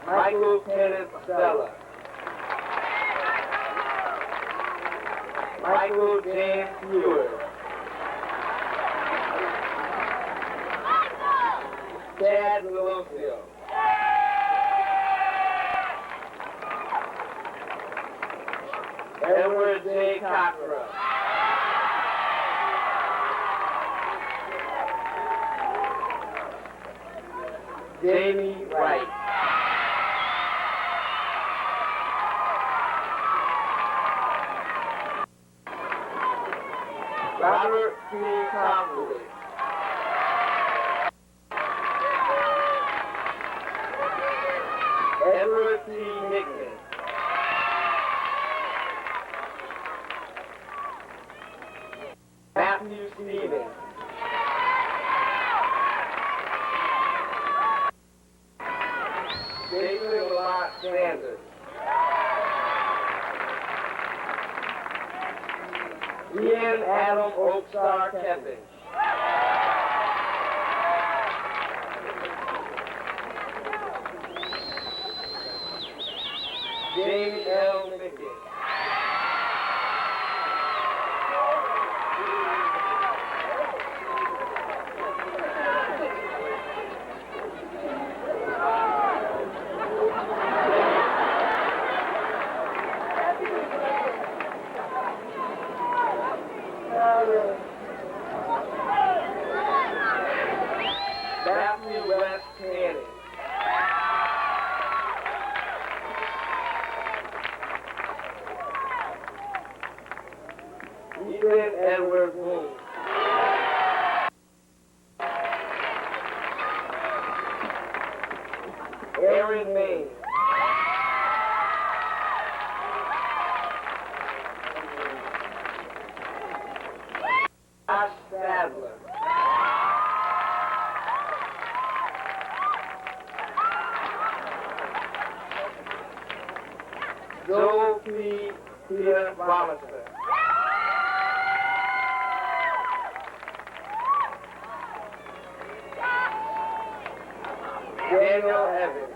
Michael Kenneth Stella. Michael James Stewart. Chad Velocio. Edward J. Cockra. Jamie Wright. Robert P. Conway. Edward T. Hickman. Matthew Stevens. Jason Lamont Sanders. Ian Adam Oakstar Kevin. Jamie L. Mickey. Matthew West Canning. Ethan Edward Boone. Aaron Maine. Josh Sadler. Joel P. Peter Robinson. Daniel Evans.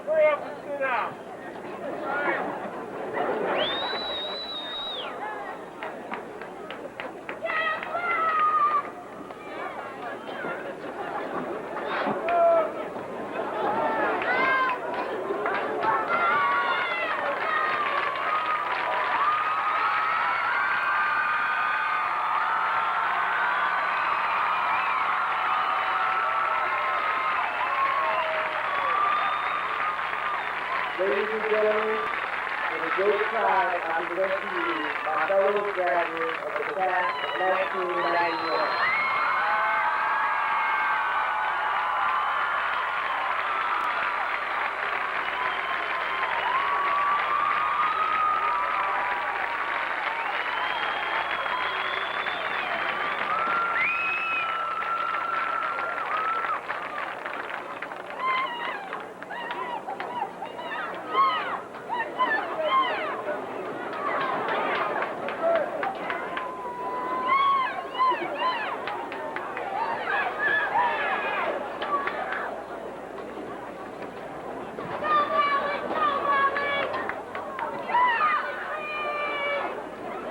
Hurry up and sit down. Ladies and gentlemen, with a great pride, I present to you my fellow graduates of the class of 1991.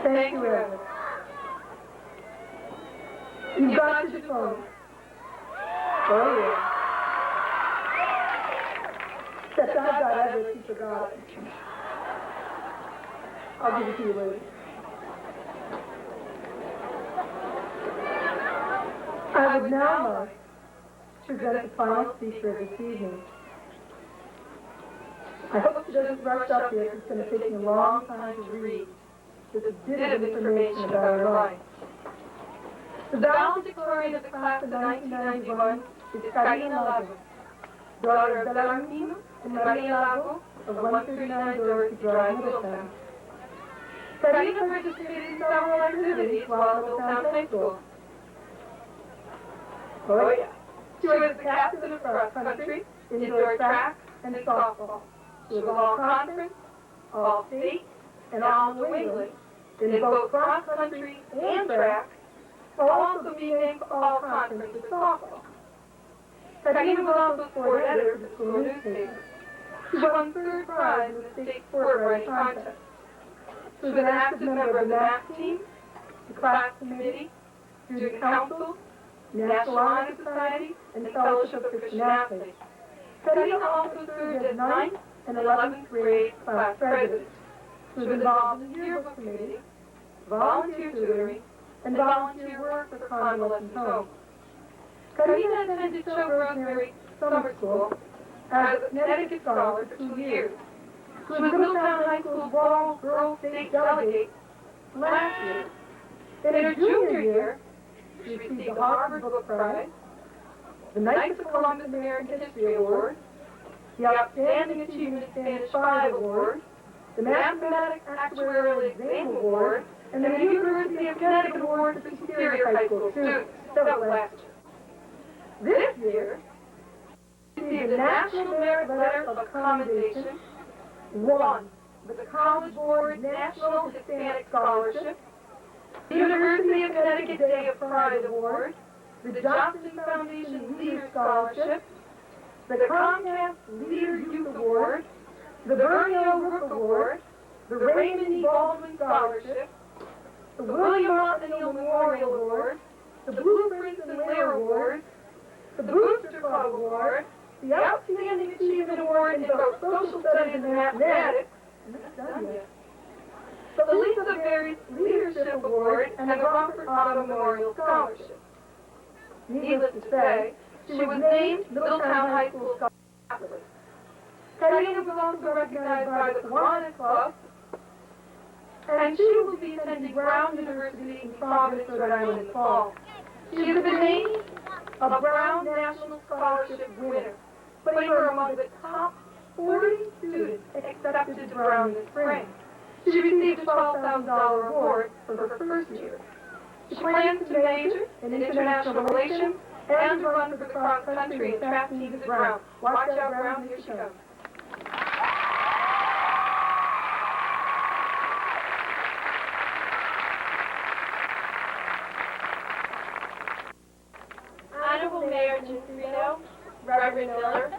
Thank you, Evan. You got your diploma. Oh, yeah. Except I've got evidence you forgot it. I'll give it to you later. I would now like to present the final speaker of this evening. I hope she doesn't rush up here. It's going to take me a long time to read. Just a bit of information about her life. The valedictorian of the class of 1991 is Karina Lago, daughter of Belarmino and Maria Lago of 139 Dorothy Drive, Middletown. Karina participated in several activities while at Middletown High School. Oh yeah. She was the captain of cross country, indoor track, and softball. She was all conference, all state, and all New England in both cross country and track, while also being named all conference with softball. Karina was also sport editor for the school newspaper. She won third prize in the state sport writing contest. She was an active member of the math team, the class committee, student council, National Honor Society, and the Fellowship of Christian Athletes. Karina also served as 9th and 11th grade class president. She was involved in the yearbook committee, volunteer tutoring, and volunteer work for convalescent homes. Karina attended Choke Rosemary Summer School as a Connecticut scholar for 2 years. She was Middletown High School's Girls State Delegate last year. In her junior year, she received the Harvard Book Prize, the Knights of Columbus American History Award, the Outstanding Achievement Spanish 5 Award, the Mathematics Actuarial Exam Award, and the University of Connecticut Award for Superior High School students. That was last year. This year, she received the National Merit Letter of Commendation, won the College Board National Hispanic Scholarship, the University of Connecticut Day of Pride Award, the Johnson Foundation Leader Scholarship, the Comcast Leader Youth Award, the Bernio Rook Award, the Raymond E. Baldwin Scholarship, the William Montanil Memorial Award, the Blueprints and Lair Award, the Booster Club Award, the Outstanding Achievement Award in both Social Studies and Mathematics, and that's done yet, the Lisa Berry Leadership Award, and the Robert Otto Memorial Scholarship. Needless to say, she was named Middletown High School Scholar. Karina was also recognized by the Kiwanis Club, and she will be attending Brown University in Providence, Rhode Island in fall. She has been named a Brown National Scholarship winner, putting her among the top 40 students accepted to Brown this spring. She received a $12,000 award for her first year. She plans to major in international relations and to run for the cross-country and track teams at Brown. Watch out, Brown, here she comes. Honorable Mayor Gianfrido, Reverend Miller,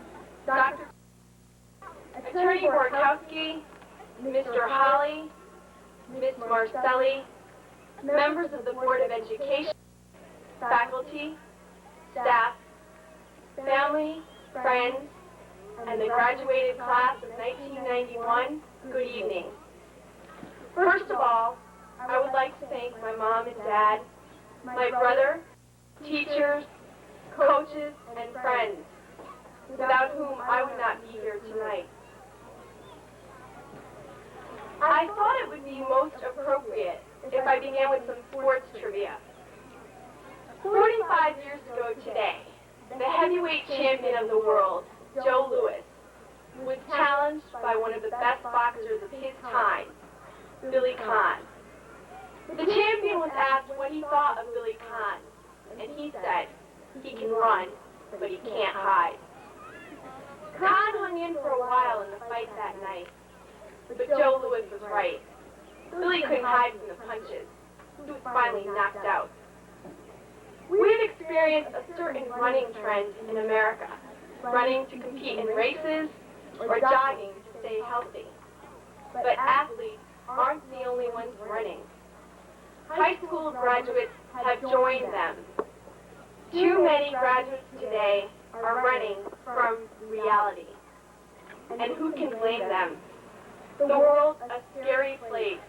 Dr. Attorney Borkowski, Mr. Holly, Ms. Marcelli, members of the Board of Education, faculty, staff, family, friends, and the graduated class of 1991, good evening. First of all, I would like to thank my mom and dad, my brother, teachers, coaches, and friends, without whom I would not be here tonight. I thought it would be most appropriate if I began with some sports trivia. 45 years ago today, the heavyweight champion of the world, Joe Louis, was challenged by one of the best boxers of his time, Billy Conn. The champion was asked what he thought of Billy Conn, and he said, "He can run, but he can't hide." Conn hung in for a while in the fight that night, but Joe Louis was right. Billy couldn't hide from the punches. He was finally knocked out. We've experienced a certain running trend in America, running to compete in races or jogging to stay healthy. But athletes aren't the only ones running. High school graduates have joined them. Too many graduates today are running from reality. And who can blame them? The world's a scary place.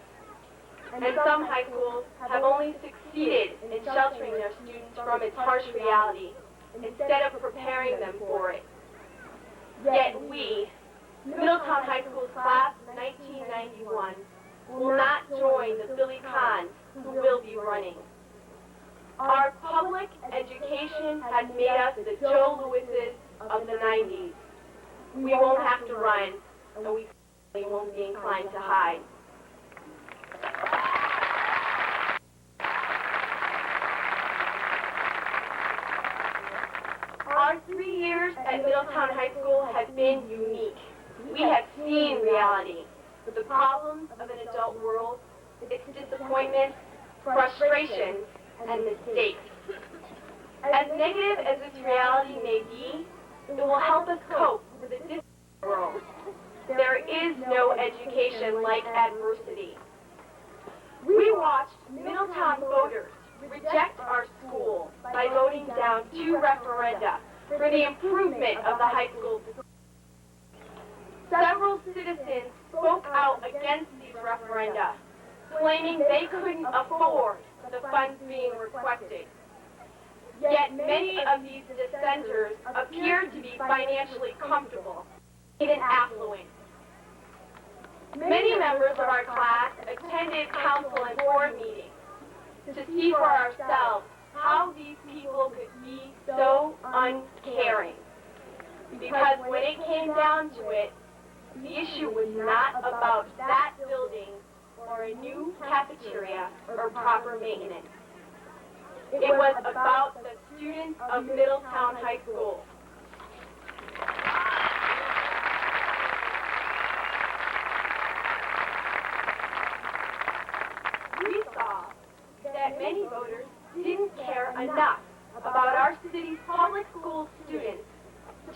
And some high schools have only succeeded in sheltering their students from its harsh reality instead of preparing them for it. Yet we, Middletown High School class of 1991, will not join the Billy Conns who will be running. Our public education has made us the Joe Louises of the 90s. We won't have to run, and we certainly won't be inclined to hide. Our 3 years at Middletown High School have been unique. We have seen reality, the problems of an adult world, its disappointments, frustrations, and mistakes. As negative as this reality may be, it will help us cope with a difficult world. There is no education like adversity. We watched Middletown voters reject our school by voting down 2 referenda for the improvement of the high school facility. Several citizens spoke out against these referenda, claiming they couldn't afford the funds being requested. Yet many of these dissenters appeared to be financially comfortable, even affluent. Many members of our class attended council and board meetings to see for ourselves how these people could be so uncaring. Because when it came down to it, the issue was not about that building or a new cafeteria or proper maintenance. It was about the students of Middletown High School. We saw that many voters didn't care enough about our city's public school students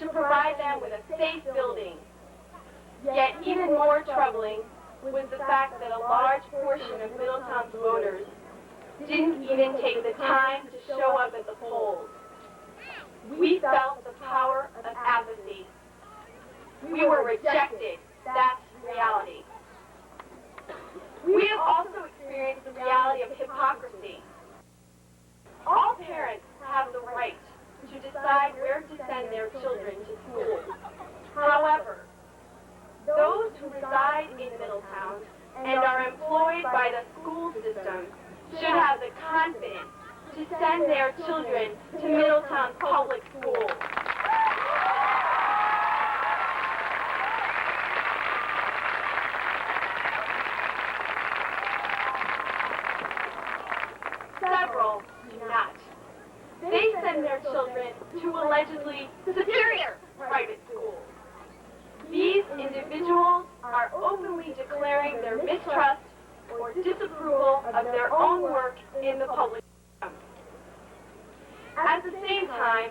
to provide them with a safe building. Yet even more troubling was the fact that a large portion of Middletown's voters didn't even take the time to show up at the polls. We felt the power of apathy. We were rejected. That's reality. We have also experienced the reality of hypocrisy. All parents have the right to decide where to send their children to school. However, those who reside in Middletown and are employed by the school system should have the confidence to send their children to Middletown public schools. Several do not. They send their children to allegedly superior private schools. These individuals are openly declaring their mistrust or disapproval of their own work in the public system. At the same time,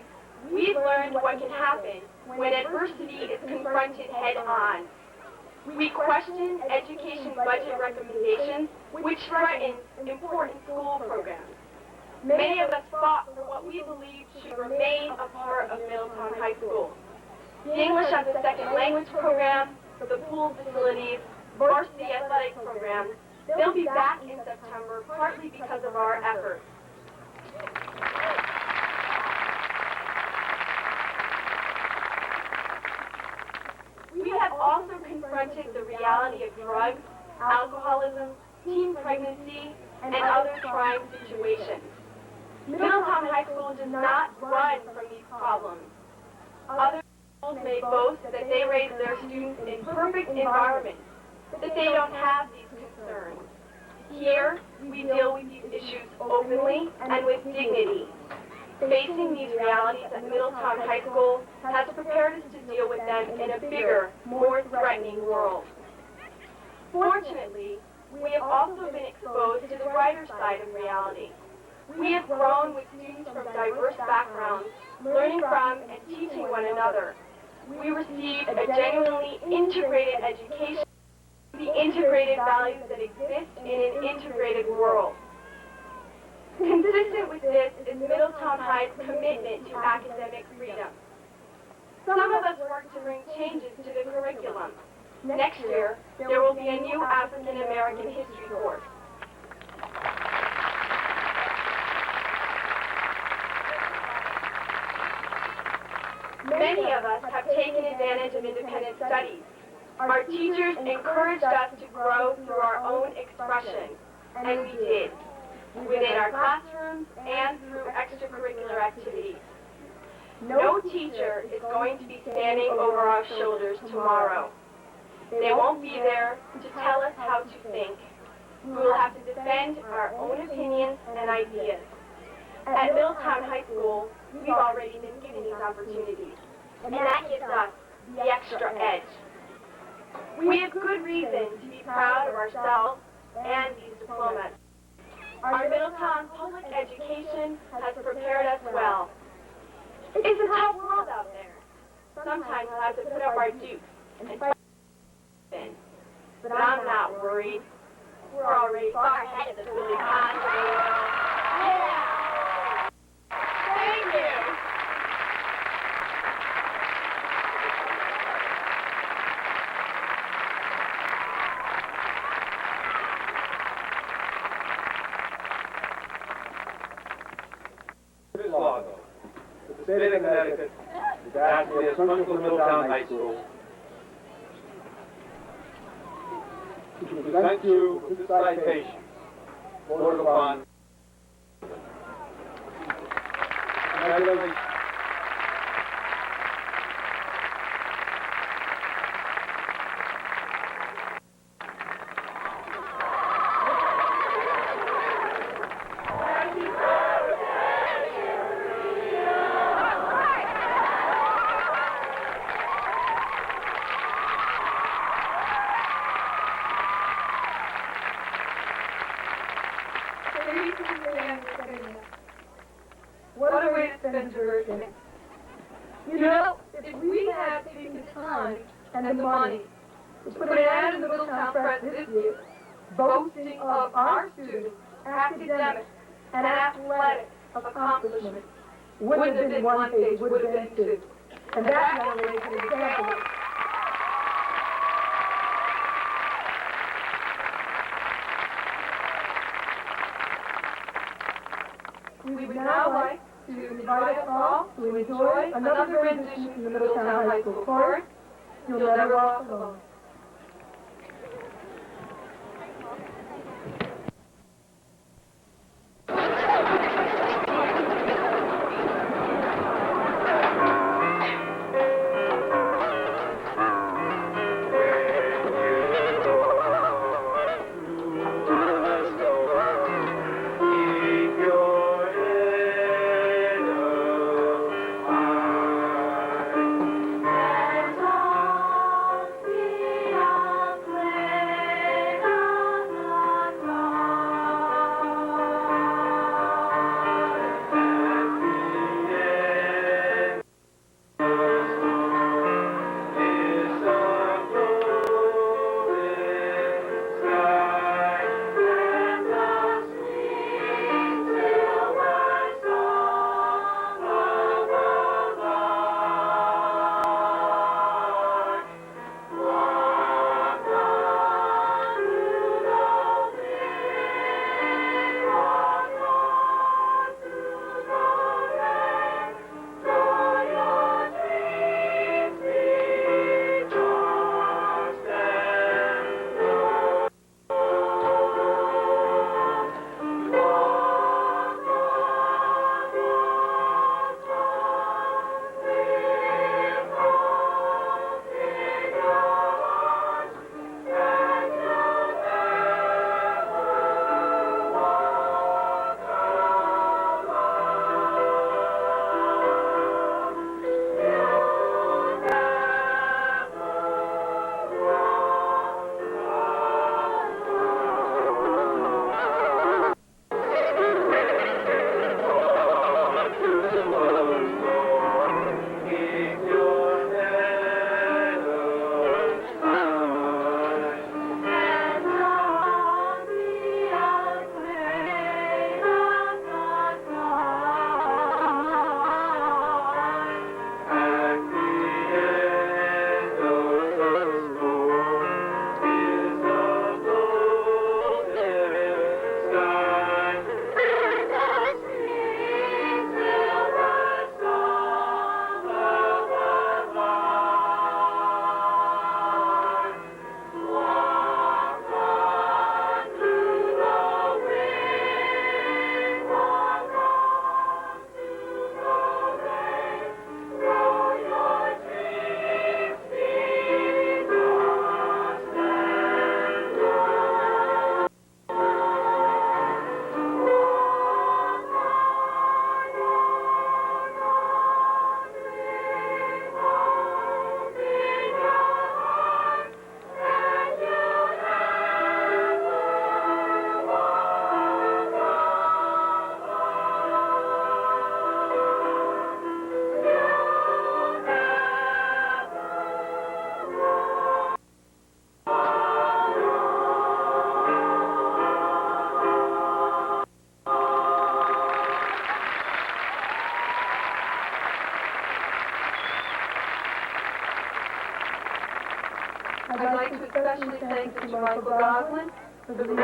we've learned what can happen when adversity is confronted head-on. We question education budget recommendations, which threaten important school programs. Many of us fought for what we believe should remain a part of Middletown High School. The English as a Second Language program, the pool facilities, varsity athletic programs, they'll be back in September, partly because of our efforts. We have also confronted the reality of drugs alcoholism, teen pregnancy, and other trying situations. Middletown High School does not run from these problems. Other schools may boast that they raise their students in perfect environments, that they don't have these concerns. Here, we deal with these issues openly and with dignity. Facing these realities at Middletown High School has prepared us to deal with them in a bigger, more threatening world. Fortunately, we have also been exposed to the brighter side of reality. We have grown with students from diverse backgrounds, learning from and teaching one another. We received a genuinely integrated education, the integrated values that exist in an integrated world. Consistent with this is Middletown High's commitment to academic freedom. Some of us work to bring changes to the curriculum. Next year, there will be a new African American history course. Many of us have taken advantage of independent studies. Our teachers encouraged us to grow through our own expression, and we did, within our classrooms and through extracurricular activities. No teacher is going to be standing over our shoulders tomorrow. They won't be there to tell us how to think. We will have to defend our own opinions and ideas. At Middletown High School, we've already been given these opportunities, and that gives us the extra edge. We have good reason to be proud of ourselves and these diplomas. Our Middletown public education has prepared us well. It's a tough world out there. Sometimes we'll have to put up our dukes and fight. But I'm not worried. We're already far ahead of the Billy Con. Yeah! Thank you! Ms. Lago, the state of Connecticut is asking the principal of Middletown High School to present you with this citation voted upon. Congratulations. What a way to spend your birthday. You know, if we had taken the time and the money to put an ad in the Middletown Press this year, boasting of our students' academic and athletic accomplishments, wouldn't have been one page, would have been two. And that young lady is an example. We would now like to invite us all to enjoy another rendition from the Middletown High School chorus, You'll Never Walk Alone. Let's all especially thanks to Michael Goslin for the Muy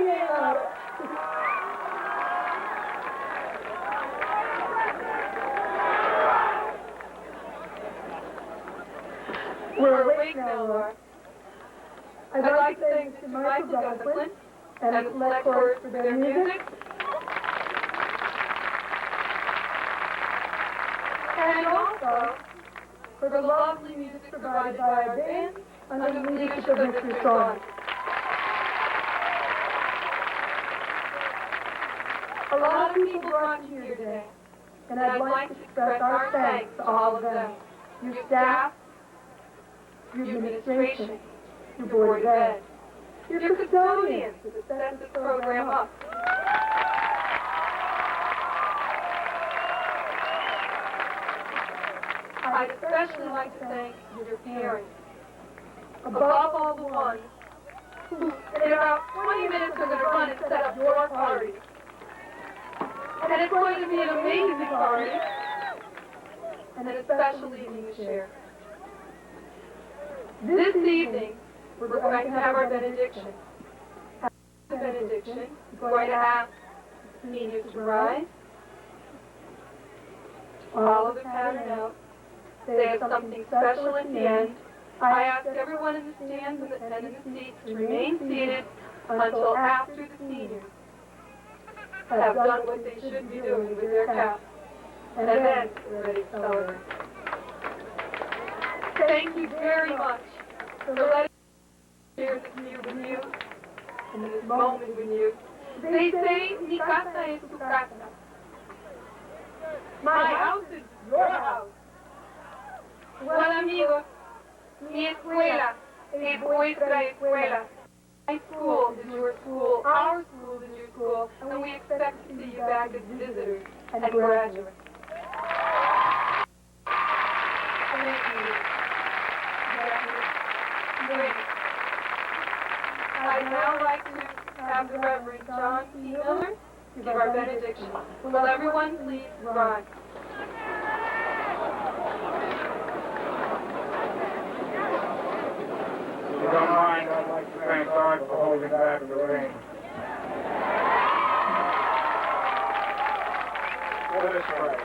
bien. We're awake now, Laura. I'd like to thank Mr. Michael Goslin and the select chorus for their music. And also for the lovely music provided by our band under the leadership of Mr. Strong. A lot of people brought you here today, and I'd like to express our thanks to all of them. Your staff, your administration, your board of ed, your custodians who set this program up. I'd especially like to thank your parents. Above all, the ones who, in about 20 minutes, are going to run and set up your party. And it's going to be an amazing party, and a special evening to share. This evening, we're going to have our benediction. After the benediction, we're going to ask the seniors to rise, follow the pattern out, say something special at the end. I ask everyone in the stands and in the seats to remain seated until after the seniors have done what they should be doing with their caps, and then we're ready to celebrate. Thank you very much for letting me share this year with you and this moment with you. They say, mi casa es tu casa. My house is your house. Well, amigos, mi escuela es vuestra escuela. My school is your school, our school is your school, and we expect to see you back as visitors and graduates. Thank you. Great. I'd now like to have the Reverend John C. Miller give our benediction. Will everyone please rise? If you don't mind, I'd like to thank God for holding back the rain. Let us pray.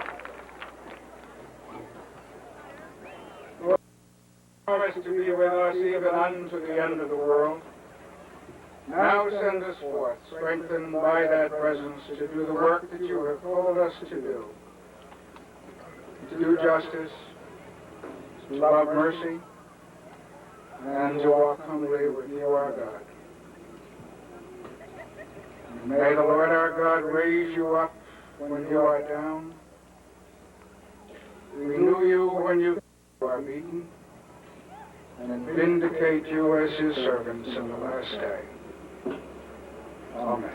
Lord, promise to be with us even unto the end of the world. Now send us forth, strengthened by that presence, to do the work that you have called us to do justice, to love mercy, and to walk humbly with you, our God. And may the Lord our God raise you up when you are down, renew you when you are beaten, and vindicate you as his servants in the last day. Amen.